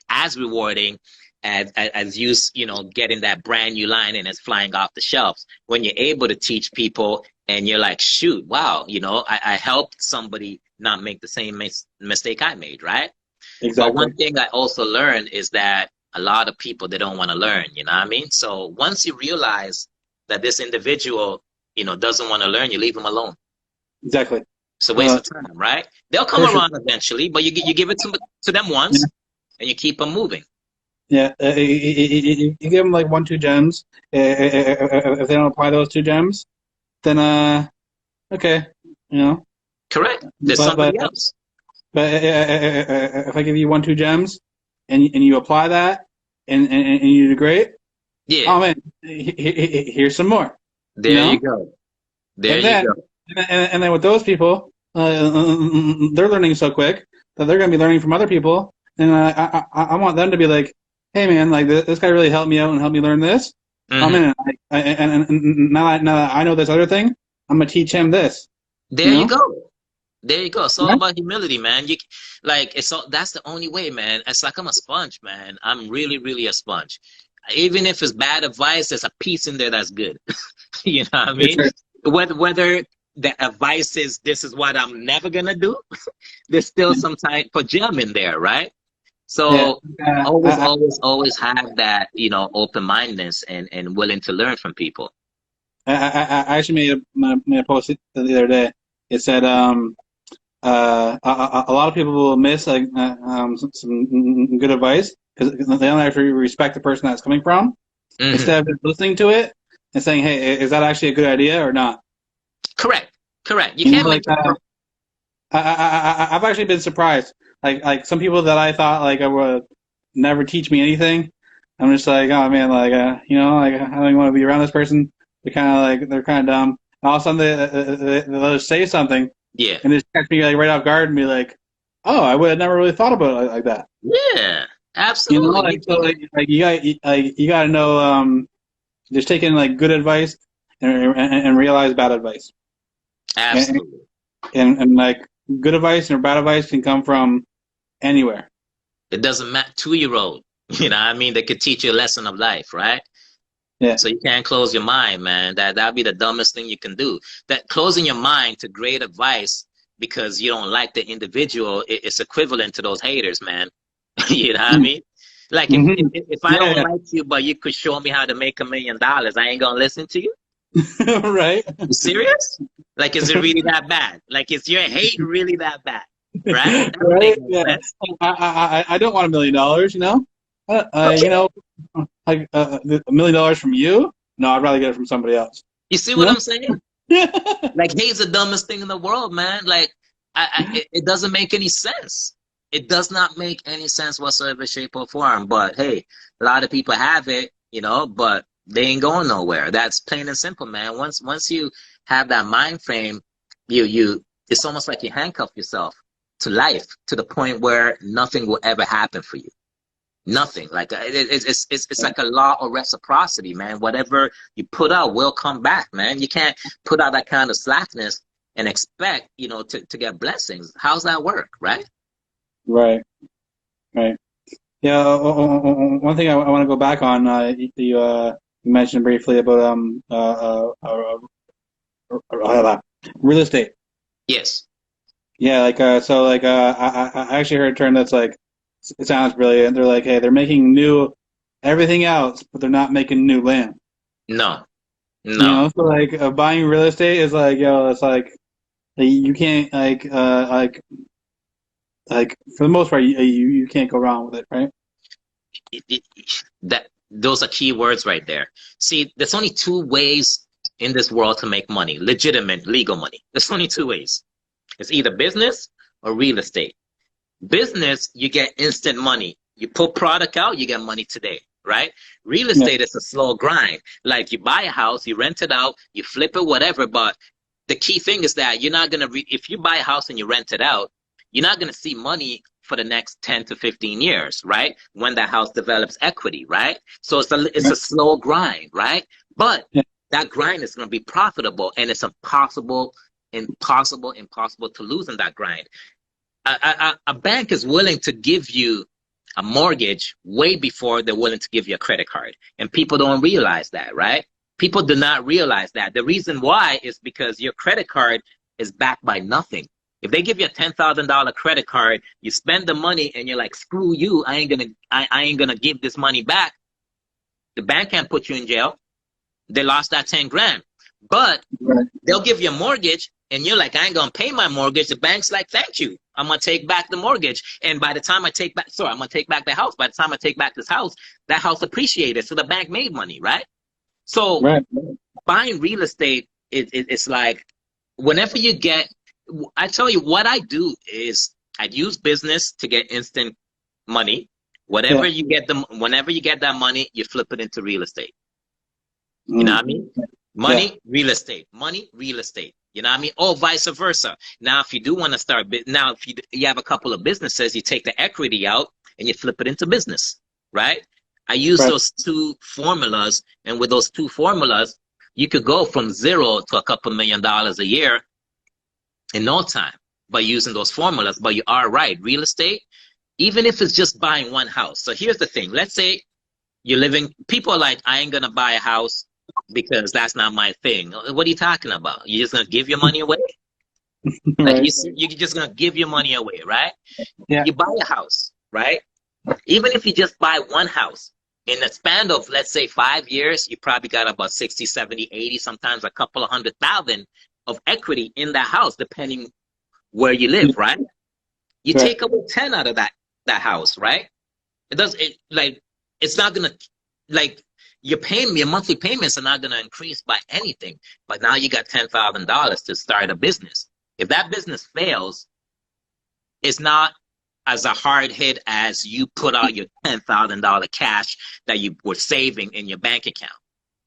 Speaker 2: as rewarding as getting that brand new line and it's flying off the shelves when you're able to teach people and you're like, shoot, wow, I helped somebody not make the same mistake I made, right? But
Speaker 1: Exactly.
Speaker 2: one thing I also learned is that a lot of people they don't want to learn, you know what I mean? So once you realize that this individual, doesn't want to learn, you leave them alone.
Speaker 1: Exactly.
Speaker 2: It's a waste
Speaker 1: Uh,
Speaker 2: of time, right? They'll come
Speaker 1: for sure.
Speaker 2: around eventually, but you give it to them
Speaker 1: Yeah.
Speaker 2: once and you keep them moving.
Speaker 1: Yeah. You give them like one, two gems. If they don't apply those two gems, then okay, you know.
Speaker 2: Correct. There's
Speaker 1: But
Speaker 2: somebody else.
Speaker 1: if I give you one, two gems, and you apply that, and you do great,
Speaker 2: Yeah.
Speaker 1: oh man, here's some more, you
Speaker 2: There you
Speaker 1: know.
Speaker 2: go. There
Speaker 1: And
Speaker 2: you
Speaker 1: then
Speaker 2: go.
Speaker 1: and then with those people, they're learning so quick that they're going to be learning from other people, and I want them to be like, hey man, like this guy really helped me out and helped me learn this. Oh
Speaker 2: Hmm.
Speaker 1: man, and now that I know this other thing, I'm gonna teach him this. You
Speaker 2: There you
Speaker 1: know?
Speaker 2: go. There you go. It's all
Speaker 1: Right?
Speaker 2: about humility, man. You like it's all that's the only way, man. It's like I'm a sponge, man. I'm really, really a sponge. Even if it's bad advice, there's a piece in there that's good. You know what I
Speaker 1: For
Speaker 2: mean?
Speaker 1: sure.
Speaker 2: Whether the advice is this is what I'm never gonna do, there's still some type of gem in there, right?
Speaker 1: Yeah.
Speaker 2: So always, always, always have that, open mindedness and willing to learn from people.
Speaker 1: I actually made a post the other day. It said a lot of people will miss like some good advice because they don't actually respect the person that's coming from.
Speaker 2: Hmm.
Speaker 1: Instead of just listening to it and saying, "Hey, is that actually a good idea or not?"
Speaker 2: Correct. Correct. You
Speaker 1: You know,
Speaker 2: can't make
Speaker 1: like I've actually been surprised. Like some people that I thought like I would never teach me anything. I'm just like, oh man, like like I don't even want to be around this person. They're kind of dumb. And all of a sudden they'll just say something
Speaker 2: Yeah.
Speaker 1: and just catch me like right off guard and be like, oh, I would have never really thought about it like that.
Speaker 2: Yeah.
Speaker 1: You know,
Speaker 2: Absolutely.
Speaker 1: like so like you got to know just taking like good advice and realize bad advice. And,
Speaker 2: Absolutely.
Speaker 1: and like good advice and bad advice can come from anywhere.
Speaker 2: It doesn't matter. 2-year old, you know what I mean? They could teach you a lesson of life, right?
Speaker 1: Yeah.
Speaker 2: So you can't close your mind, man. That'd be the dumbest thing you can do. That closing your mind to great advice because you don't like the individual is equivalent to those haters, man. You know what I mean? Like
Speaker 1: Mm-hmm.
Speaker 2: if I don't
Speaker 1: Yeah,
Speaker 2: like you, but you could show me how to make $1 million, I ain't gonna listen to you.
Speaker 1: yeah. Right.
Speaker 2: You serious? Like, is it really that bad? Like, is your hate really that bad? Right? That don't make
Speaker 1: Right.
Speaker 2: no
Speaker 1: Yeah.
Speaker 2: sense.
Speaker 1: I don't want $1 million. You know.
Speaker 2: Okay.
Speaker 1: Like $1 million from you. No, I'd rather get it from somebody else.
Speaker 2: You see
Speaker 1: You
Speaker 2: what
Speaker 1: know.
Speaker 2: I'm saying? Like, hate's the dumbest thing in the world, man. Like, it doesn't make any sense. It does not make any sense whatsoever, shape, or form. But hey, a lot of people have it, but they ain't going nowhere. That's plain and simple, man. Once you have that mind frame, it's almost like you handcuff yourself to life to the point where nothing will ever happen for you. Nothing. Like it's like a law of reciprocity, man. Whatever you put out will come back, man. You can't put out that kind of slackness and expect, to get blessings. How's that work, right?
Speaker 1: Right. Right. Yeah. One thing I want to go back on. You mentioned briefly about real estate.
Speaker 2: Yes.
Speaker 1: Yeah, I actually heard a term that's like it sounds brilliant. They're like, hey, they're making new everything else, but they're not making new land.
Speaker 2: No.
Speaker 1: You
Speaker 2: No.
Speaker 1: know, so like buying real estate is like, it's like you can't like for the most part you can't go wrong with it, right?
Speaker 2: That those are key words right there. See, there's only two ways in this world to make money, legitimate, legal money. There's only two ways. It's either business or real estate. Business, you get instant money. You put product out, you get money today, right? Real
Speaker 1: Yeah,
Speaker 2: estate is a slow grind. Like you buy a house, you rent it out, you flip it, whatever. But the key thing is that you're not gonna if you buy a house and you rent it out, you're not gonna see money for the next 10 to 15 years, right? When that house develops equity, right? So it's a
Speaker 1: right.
Speaker 2: slow grind, right? But
Speaker 1: Yeah,
Speaker 2: that grind is gonna be profitable and it's impossible to lose in that grind. A bank is willing to give you a mortgage way before they're willing to give you a credit card. And people don't realize that, right? People do not realize that. The reason why is because your credit card is backed by nothing. If they give you a $10,000 credit card, you spend the money and you're like, screw you, I ain't gonna give this money back. The bank can't put you in jail. They lost that 10 grand. But
Speaker 1: right,
Speaker 2: they'll give you a mortgage and you're like, I ain't gonna pay my mortgage. The bank's like, thank you. I'm gonna take back the mortgage. And by the time I'm gonna take back the house. By the time I take back this house, that house appreciated. So the bank made money, right? So
Speaker 1: right.
Speaker 2: buying real estate, it's like whenever you get, I tell you what I do is I use business to get instant money.
Speaker 1: Yeah.
Speaker 2: Whenever you get that money, you flip it into real estate. You know
Speaker 1: Mm,
Speaker 2: what I mean?
Speaker 1: yeah.
Speaker 2: Money, real estate. Money, real estate. You know what I mean? Or vice versa. Now, if you do want to start, now if you have a couple of businesses, you take the equity out and you flip it into business, right? I use
Speaker 1: Right.
Speaker 2: those two formulas, and with those two formulas, you could go from zero to a couple $1 million a year in no time by using those formulas. But you are right, real estate, even if it's just buying one house. So here's the thing. Let's say you're living, people are like, I ain't gonna buy a house because that's not my thing. What are you talking about? You're just gonna give your money away? Like
Speaker 1: Right.
Speaker 2: you're just gonna give your money away, right?
Speaker 1: Yeah.
Speaker 2: You buy a house, right? Even if you just buy one house, in the span of, let's say, 5 years, you probably got about 60, 70, 80, sometimes a couple of 100,000 of equity in that house, depending where you live, right? You
Speaker 1: Right.
Speaker 2: take away 10 out of that house, right? It's not gonna, like, your monthly payments are not gonna increase by anything. But now you got $10,000 to start a business. If that business fails, it's not as a hard hit as you put out your $10,000 cash that you were saving in your bank account.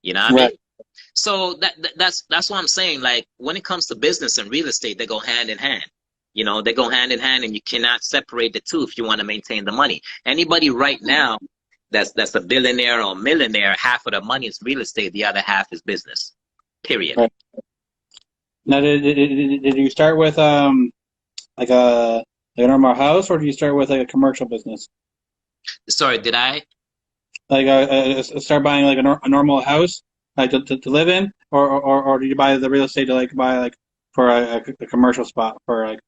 Speaker 2: You know what I
Speaker 1: Right.
Speaker 2: mean? So that's what I'm saying. Like, when it comes to business and real estate, they go hand in hand. They go hand in hand, and you cannot separate the two if you want to maintain the money. Anybody right now that's a billionaire or millionaire, half of the money is real estate, the other half is business. Period.
Speaker 1: Right. Now, did you start with like a normal house, or did you start with like a commercial business?
Speaker 2: Sorry, did I?
Speaker 1: Like start buying like a normal house like to live in, or did you buy the real estate to like buy like for a commercial spot for like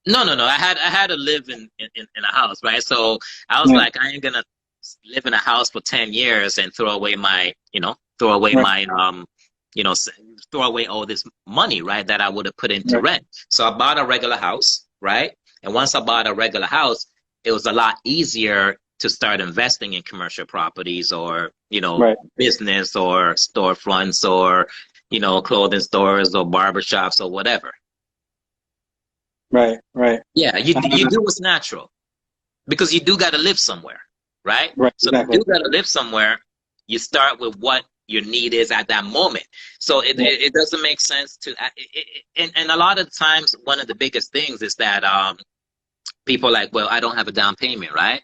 Speaker 2: No, no, no. I had to live in a house, right? So I was
Speaker 1: yeah,
Speaker 2: like, I ain't gonna live in a house for 10 years and throw away my, throw away
Speaker 1: right,
Speaker 2: my you know, s- throw away all this money, right, that I would have put into
Speaker 1: right,
Speaker 2: rent. So I bought a regular house, right? And once I bought a regular house, it was a lot easier to start investing in commercial properties, or,
Speaker 1: right,
Speaker 2: business or storefronts, or, clothing stores or barbershops or whatever.
Speaker 1: right, right,
Speaker 2: Yeah, you
Speaker 1: uh,
Speaker 2: do what's natural, because you do got to live somewhere, right?
Speaker 1: right,
Speaker 2: So if you
Speaker 1: exactly,
Speaker 2: do got to live somewhere, you start with what your need is at that moment. So it,
Speaker 1: yeah,
Speaker 2: it, it doesn't make sense to, and a lot of times, one of the biggest things is that people are like, well, I don't have a down payment, right?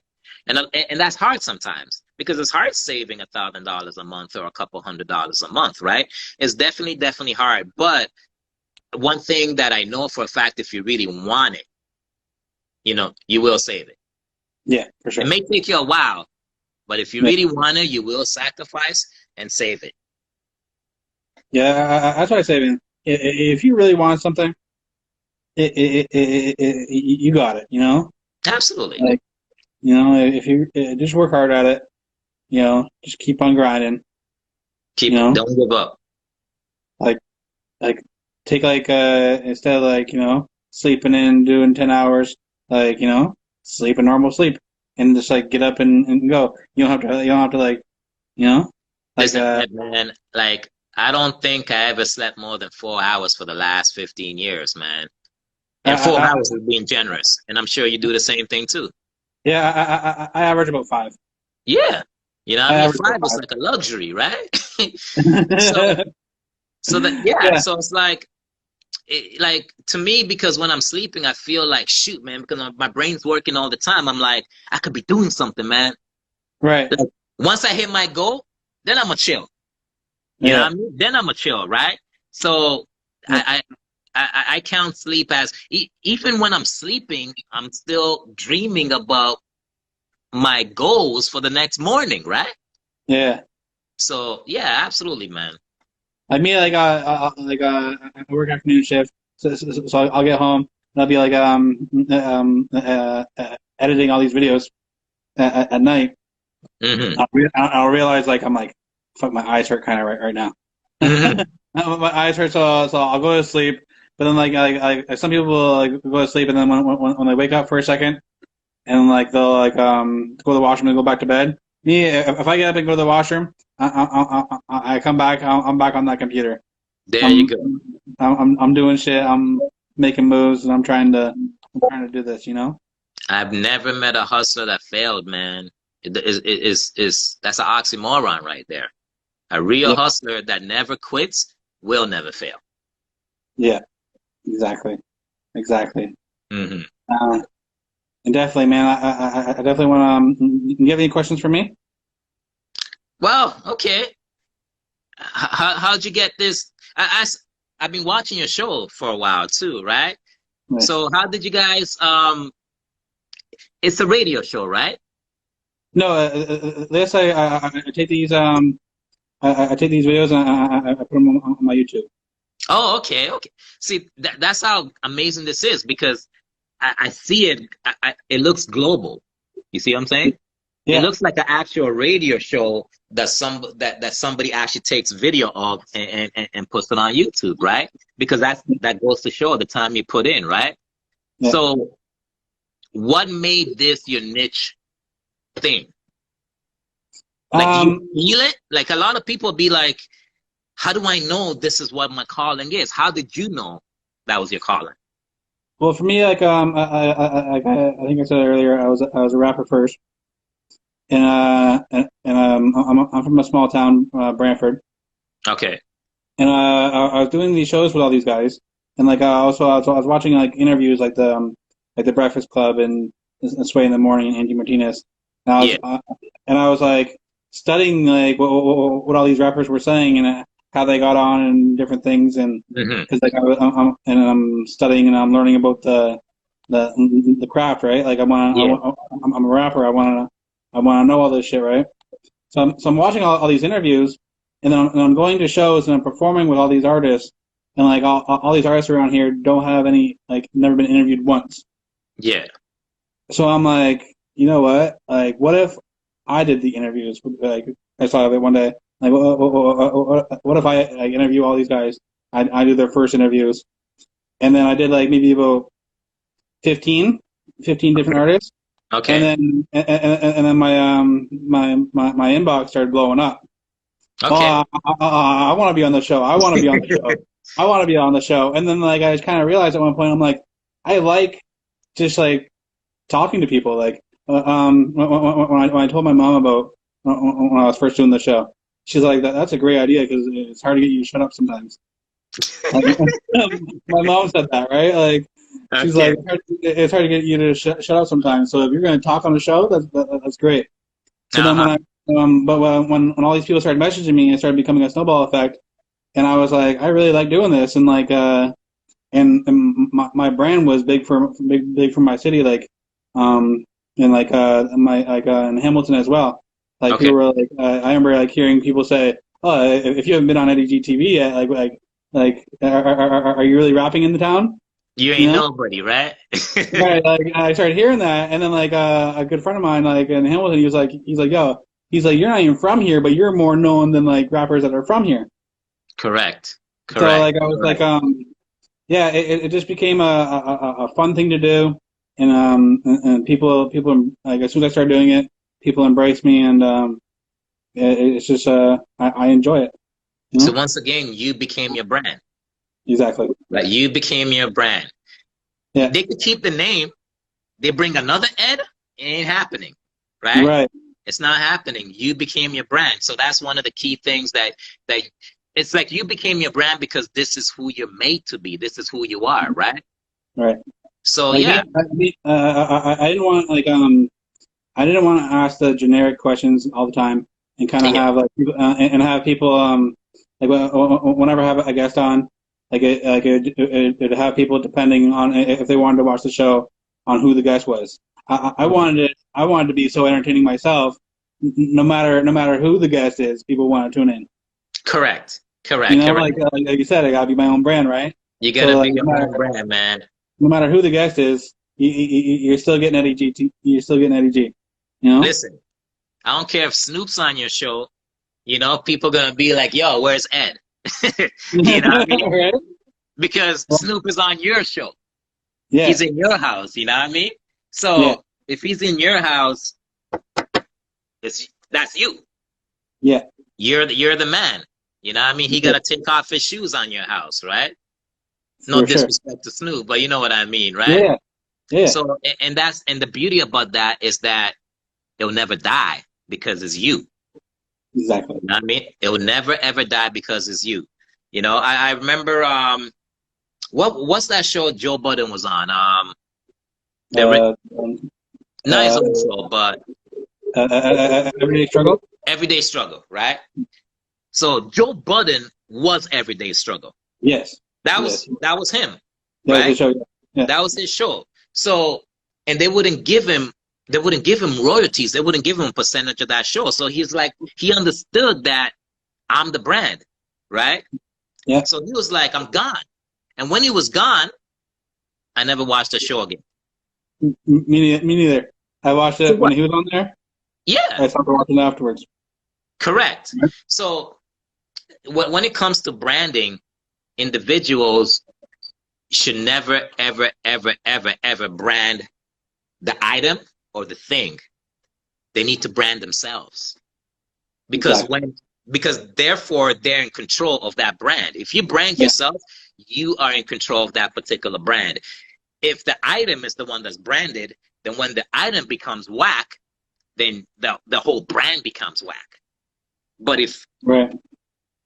Speaker 2: And that's hard sometimes, because it's hard saving $1,000 a month or a couple $100 a month, right? It's definitely hard. But one thing that I know for a fact, if you really want it, you will save it.
Speaker 1: yeah, for
Speaker 2: It
Speaker 1: sure,
Speaker 2: may take you a while, but if you
Speaker 1: yeah,
Speaker 2: really want it, you will sacrifice and save it.
Speaker 1: yeah. That's what I say, man. If you really want something, you got it.
Speaker 2: Absolutely.
Speaker 1: Like if you just work hard at it, just keep on grinding. You know,
Speaker 2: Don't give up.
Speaker 1: like like take like instead of like sleeping in doing 10 hours, like sleep a normal sleep and just like get up and go. You don't have to like you know like
Speaker 2: Listen, man, like, I don't think I ever slept more than 4 hours for the last 15 years, man.
Speaker 1: I,
Speaker 2: And four
Speaker 1: I, I
Speaker 2: hours is being generous. And I'm sure you do the same thing too.
Speaker 1: yeah I average about 5.
Speaker 2: Yeah. You know what
Speaker 1: I
Speaker 2: I mean?
Speaker 1: average about
Speaker 2: 5 is like a luxury, right? So,
Speaker 1: 5.
Speaker 2: yeah.
Speaker 1: Yeah.
Speaker 2: So it's like, to me, because when I'm sleeping, I feel like, shoot, man, because my brain's working all the time. I'm like, I could be doing something, man.
Speaker 1: Right.
Speaker 2: Like, once I hit my goal, then I'm a chill. You know
Speaker 1: Yeah.
Speaker 2: what I mean? Then I'm a chill, right? So
Speaker 1: Yeah.
Speaker 2: I count sleep as, even when I'm sleeping, I'm still dreaming about my goals for the next morning, right?
Speaker 1: Yeah.
Speaker 2: So yeah, absolutely, man.
Speaker 1: Like me, I work afternoon shift, so I'll get home and I'll be like editing all these videos at night.
Speaker 2: Hmm.
Speaker 1: I'll realize like I'm like, fuck, my eyes hurt kind of right now.
Speaker 2: Hmm.
Speaker 1: My eyes hurt, so I'll go to sleep. But then like some people will, like go to sleep, and then when they wake up for a second, and like they'll like go to the washroom and go back to bed. Me, if I get up and go to the washroom, I come back. I'm back on that computer.
Speaker 2: There you
Speaker 1: I'm
Speaker 2: go.
Speaker 1: I'm doing shit. I'm making moves, and I'm trying to do this.
Speaker 2: I've never met a hustler that failed, man. That's an oxymoron right there. A real
Speaker 1: Yeah.
Speaker 2: hustler that never quits will never fail.
Speaker 1: Yeah. Exactly. Exactly.
Speaker 2: Hmm.
Speaker 1: And definitely, man. I definitely want to. You have any questions for me?
Speaker 2: Well, okay. How'd you get this? I've been watching your show for a while too, right?
Speaker 1: Nice.
Speaker 2: So how did you guys? It's a radio show, right?
Speaker 1: No, this I take these I take these videos and I put them on my YouTube.
Speaker 2: Oh, okay, okay. See, that's how amazing this is because I see it. It looks global. You see what I'm saying? It
Speaker 1: Yeah,
Speaker 2: looks like an actual radio show that that somebody actually takes video of and puts it on YouTube, right? Because that goes to show the time you put in, right?
Speaker 1: yeah.
Speaker 2: So, what made this your niche thing? Like, do you
Speaker 1: Um,
Speaker 2: feel it? Like, a lot of people be like, "How do I know this is what my calling is?" How did you know that was your calling?
Speaker 1: well, for me, like I think I said earlier, I was a rapper first, and I'm from a small town, Brantford,
Speaker 2: Okay.
Speaker 1: and I was doing these shows with all these guys, and like also I was watching like interviews like the Breakfast Club and Sway in the Morning and Angie Martinez, and
Speaker 2: Yeah.
Speaker 1: I was like studying like what all these rappers were saying and how they got on and different things, and
Speaker 2: Hmm.
Speaker 1: because like I'm studying and I'm learning about the craft, right? Like
Speaker 2: Yeah.
Speaker 1: I'm a rapper. I want to know all this shit, right? So I'm watching all these interviews, and I'm going to shows and I'm performing with all these artists, and like all these artists around here don't have any like never been interviewed once.
Speaker 2: Yeah.
Speaker 1: So I'm like, you know what? Like, what if I did the interviews? Like, I saw it one day. Like, what if I like interview all these guys? I do their first interviews, and then I did like maybe about 15, 15 different artists,
Speaker 2: Okay.
Speaker 1: and then my inbox started blowing up. Oh,
Speaker 2: Okay.
Speaker 1: I want to be on the show. I want to be on the show. I want to be on the show. And then like I just kind of realized at one point, I'm like, I like just like talking to people. Like when I told my mom about when I was first doing the show, she's like, that's a great idea because it's hard to get you to shut up sometimes. Like, my mom said that, right? Like she's
Speaker 2: Okay.
Speaker 1: like, it's hard to get you to shut up sometimes. So if you're going to talk on the show, that's great. So then
Speaker 2: Uh-huh.
Speaker 1: but when all these people started messaging me, it started becoming a snowball effect, and I was like, I really like doing this, and like and my brand was big for my city, like um and like my like in Hamilton as well. Like
Speaker 2: Okay.
Speaker 1: people were like, I remember like hearing people say, oh, if you haven't been on Eddie TV yet, like are you really rapping in the town?
Speaker 2: You
Speaker 1: You
Speaker 2: ain't
Speaker 1: know?
Speaker 2: nobody, right?
Speaker 1: Right, like I started hearing that, and then like a good friend of mine, like in Hamilton, he's like, yo, he's like, you're not even from here, but you're more known than like rappers that are from here.
Speaker 2: Correct.
Speaker 1: So
Speaker 2: Correct.
Speaker 1: like I was like,
Speaker 2: Correct.
Speaker 1: yeah, it just became a fun thing to do, and people like as soon as I started doing it, people embraced me, and it's just I enjoy it, you
Speaker 2: So
Speaker 1: know?
Speaker 2: once again, you became your brand.
Speaker 1: Exactly.
Speaker 2: Right? You became your brand.
Speaker 1: Yeah.
Speaker 2: They could keep the name. They bring another Ed. It ain't happening. Right?
Speaker 1: Right.
Speaker 2: It's not happening. You became your brand. So that's one of the key things that it's like you became your brand because this is who you're made to be. This is who you are, right?
Speaker 1: Right.
Speaker 2: So
Speaker 1: Like
Speaker 2: yeah.
Speaker 1: I didn't want like I didn't want to ask the generic questions all the time and kind of
Speaker 2: Yeah.
Speaker 1: have like and have people like whenever I have a guest on it'd have people depending on if they wanted to watch the show on who the guest was. I wanted to be so entertaining myself. No matter who the guest is, people want to tune in.
Speaker 2: Correct.
Speaker 1: You
Speaker 2: Correct.
Speaker 1: know,
Speaker 2: Correct.
Speaker 1: like you said, I gotta be my own brand, right?
Speaker 2: You
Speaker 1: So
Speaker 2: gotta be
Speaker 1: like
Speaker 2: your own brand, man.
Speaker 1: no matter who the guest is, you're still getting Eddie G. You're still getting Eddie G. You know?
Speaker 2: Listen, I don't care if Snoop's on your show. You know, people gonna be like, "Yo, where's Ed?" You know what I mean?
Speaker 1: Right?
Speaker 2: Because
Speaker 1: Well,
Speaker 2: Snoop is on your show.
Speaker 1: yeah,
Speaker 2: He's in your house. You know what I mean?
Speaker 1: yeah,
Speaker 2: So if he's in your house, that's you.
Speaker 1: yeah,
Speaker 2: You're the man. You know what I mean? He
Speaker 1: yeah,
Speaker 2: gotta take off his shoes on your house, right? No
Speaker 1: for sure.
Speaker 2: disrespect to Snoop, but you know what I mean, right?
Speaker 1: Yeah, yeah,
Speaker 2: So and the beauty about that is that it'll never die because it's you.
Speaker 1: exactly.
Speaker 2: You know what I mean? It will never ever die because it's you. You know, I remember what's that show Joe Budden was on? The
Speaker 1: Uh, um,
Speaker 2: not his
Speaker 1: uh,
Speaker 2: own show, but
Speaker 1: Everyday struggle.
Speaker 2: Everyday struggle, right? So Joe Budden was everyday struggle.
Speaker 1: Yes.
Speaker 2: That
Speaker 1: Yes.
Speaker 2: was him,
Speaker 1: That was the
Speaker 2: right?
Speaker 1: show. Yeah.
Speaker 2: That was his show. So, and they wouldn't give him royalties. They wouldn't give him a percentage of that show. So he's like, he understood that I'm the brand, right?
Speaker 1: Yeah.
Speaker 2: So he was like, I'm gone. And when he was gone, I never watched the show again.
Speaker 1: Me neither. I watched it when he was on there.
Speaker 2: Yeah,
Speaker 1: I stopped watching it afterwards.
Speaker 2: correct. So when it comes to branding, individuals should never, ever, ever, ever, ever brand the item or the thing. They need to brand themselves because
Speaker 1: Exactly.
Speaker 2: because therefore they're in control of that brand. If you brand
Speaker 1: Yeah.
Speaker 2: yourself, you are in control of that particular brand. If the item is the one that's branded, then when the item becomes whack, then the whole brand becomes whack. But
Speaker 1: Right.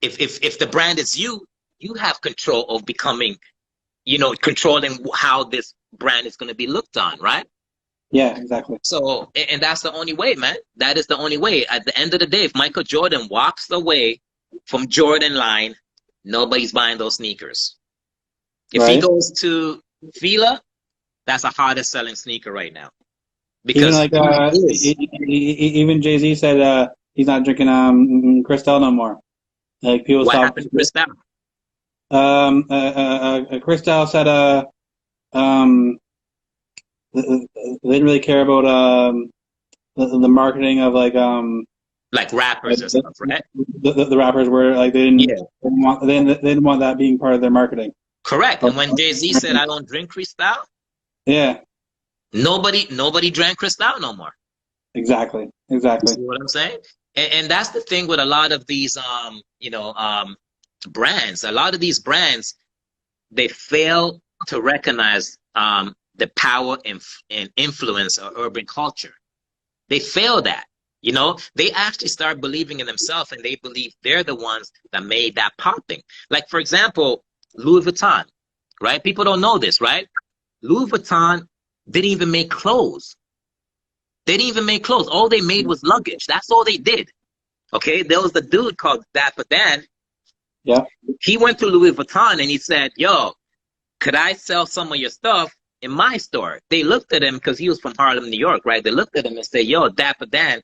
Speaker 2: if the brand is you, you have control of becoming, controlling how this brand is going to be looked on, right?
Speaker 1: Yeah. Exactly.
Speaker 2: So, and that's the only way, man. That is the only way. At the end of the day, if Michael Jordan walks away from Jordan line, nobody's buying those sneakers. If he
Speaker 1: Right.
Speaker 2: goes to Fila, that's the hardest selling sneaker right now
Speaker 1: Even
Speaker 2: because
Speaker 1: like
Speaker 2: he is.
Speaker 1: even Jay-Z said he's not drinking Cristal no more. Like people
Speaker 2: What
Speaker 1: stopped.
Speaker 2: happened to Chris Brown?
Speaker 1: Cristal said they didn't really care about the marketing of like
Speaker 2: Like rappers and stuff, right?
Speaker 1: the rappers were like
Speaker 2: Yeah,
Speaker 1: they didn't want that being part of their marketing.
Speaker 2: correct. And when Jay-Z said, "I don't drink Cristal,"
Speaker 1: Yeah,
Speaker 2: nobody drank Cristal no more.
Speaker 1: exactly,
Speaker 2: You
Speaker 1: exactly.
Speaker 2: see what I'm saying? And that's the thing with a lot of these, brands. A lot of these brands, they fail to recognize the power and influence of urban culture. They fail that. They actually start believing in themselves and they believe they're the ones that made that popping. Like, for example, Louis Vuitton, right? People don't know this, right? Louis Vuitton didn't even make clothes. They didn't even make clothes. All they made was luggage. That's all they did. Okay, there was the dude called Dapper Dan.
Speaker 1: Yeah,
Speaker 2: He went to Louis Vuitton and he said, "Yo, could I sell some of your stuff in my store?" They looked at him because he was from Harlem, New York, right? They looked at him and said, "Yo, Dapper Dan,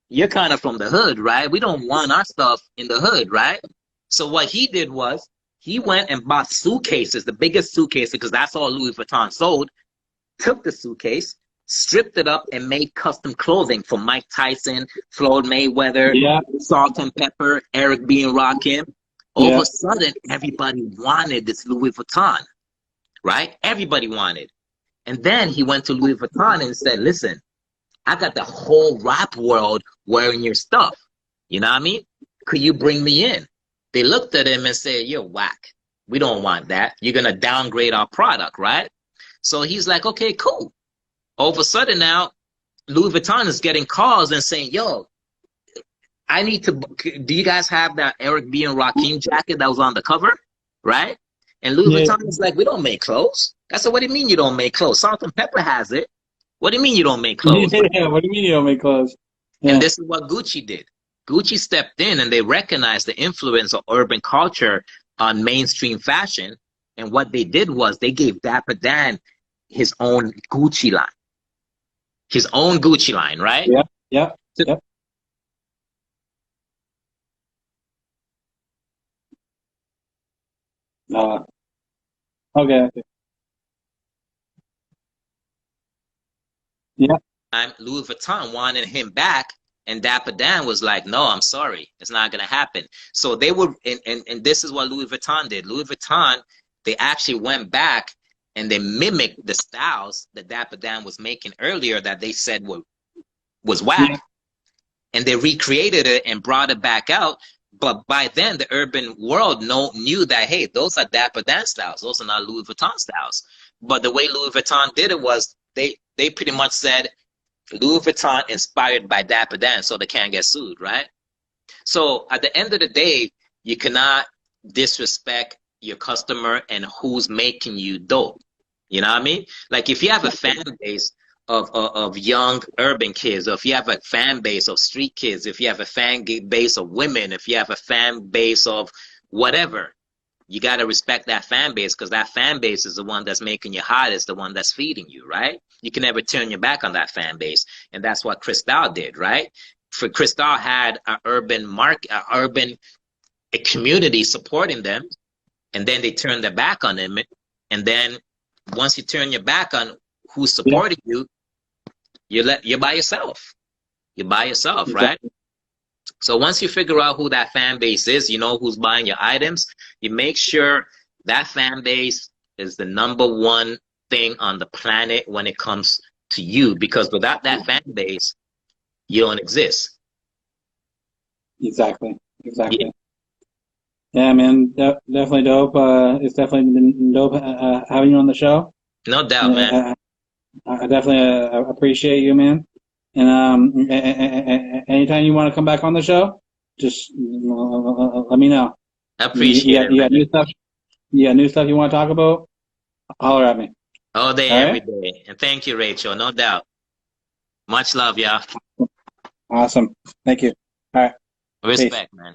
Speaker 2: you're kind of from the hood, right? We don't want our stuff in the hood, right?" So what he did was he went and bought suitcases, the biggest suitcase, because that's all Louis Vuitton sold, took the suitcase, stripped it up, and made custom clothing for Mike Tyson, Floyd Mayweather,
Speaker 1: yeah,
Speaker 2: Salt and Pepper, Eric B. and Rakim. All of
Speaker 1: yeah.
Speaker 2: a sudden, everybody wanted this Louis Vuitton, right? Everybody wanted. And then he went to Louis Vuitton and said, "Listen, I got the whole rap world wearing your stuff. You know what I mean? Could you bring me in?" They looked at him and said, "You're whack. We don't want that. You're going to downgrade our product, right?" So he's like, "Okay, cool." All of a sudden now, Louis Vuitton is getting calls and saying, "Yo, I need to, do you guys have that Eric B. and Rakim jacket that was on the cover?" Right? And Louis
Speaker 1: Yeah.
Speaker 2: Vuitton is like, "We don't make clothes." I said, "What do you mean you don't make clothes? Salt and Pepper has it. What do you mean you don't make clothes?"
Speaker 1: Yeah, what do you mean you don't make clothes?
Speaker 2: And
Speaker 1: Yeah,
Speaker 2: this is what Gucci did. Gucci stepped in and they recognized the influence of urban culture on mainstream fashion. And what they did was they gave Dapper Dan his own Gucci line. His own Gucci line, right?
Speaker 1: yeah, yeah, yeah. Uh, okay, okay. Yeah,
Speaker 2: Louis Vuitton wanted him back, and Dapper Dan was like, "No, I'm sorry, it's not gonna happen." So they were, and this is what Louis Vuitton did. Louis Vuitton, they actually went back and they mimicked the styles that Dapper Dan was making earlier that they said was
Speaker 1: yeah,
Speaker 2: whack, and they recreated it and brought it back out. But by then, the urban world knew that, hey, those are Dapper Dan styles. Those are not Louis Vuitton styles. But the way Louis Vuitton did it was they pretty much said Louis Vuitton inspired by Dapper Dan, so they can't get sued, right? So at the end of the day, you cannot disrespect your customer and who's making you dope. You know what I mean? Like if you have a fan base of young urban kids, or if you have a fan base of street kids, if you have a base of women, if you have a fan base of whatever, you got to respect that fan base, because that fan base is the one that's making you hot, is the one that's feeding you, right? You can never turn your back on that fan base, and that's what Cristal did, right? For Cristal had an urban a community supporting them, and then they turned their back on them, and then once you turn your back on who's
Speaker 1: Yeah,
Speaker 2: supporting you, you're by yourself. You're by yourself, right?
Speaker 1: exactly.
Speaker 2: So once you figure out who that fan base is, you know who's buying your items, you make sure that fan base is the number one thing on the planet when it comes to you, because without that fan base, you don't exist.
Speaker 1: Exactly.
Speaker 2: Yeah,
Speaker 1: Exactly. Yeah, man, definitely dope. It's definitely been dope having you on the show.
Speaker 2: no doubt,
Speaker 1: And
Speaker 2: man.
Speaker 1: I definitely appreciate you, man. And anytime you want to come back on the show, just let me know.
Speaker 2: I appreciate it,
Speaker 1: You got
Speaker 2: man.
Speaker 1: new stuff. You got new stuff you want to talk about? Holler at me.
Speaker 2: All day,
Speaker 1: All
Speaker 2: every
Speaker 1: right.
Speaker 2: day. And thank you, Rachel. No doubt. Much love, y'all.
Speaker 1: Awesome. Thank you. All right. Peace.
Speaker 2: Respect, man.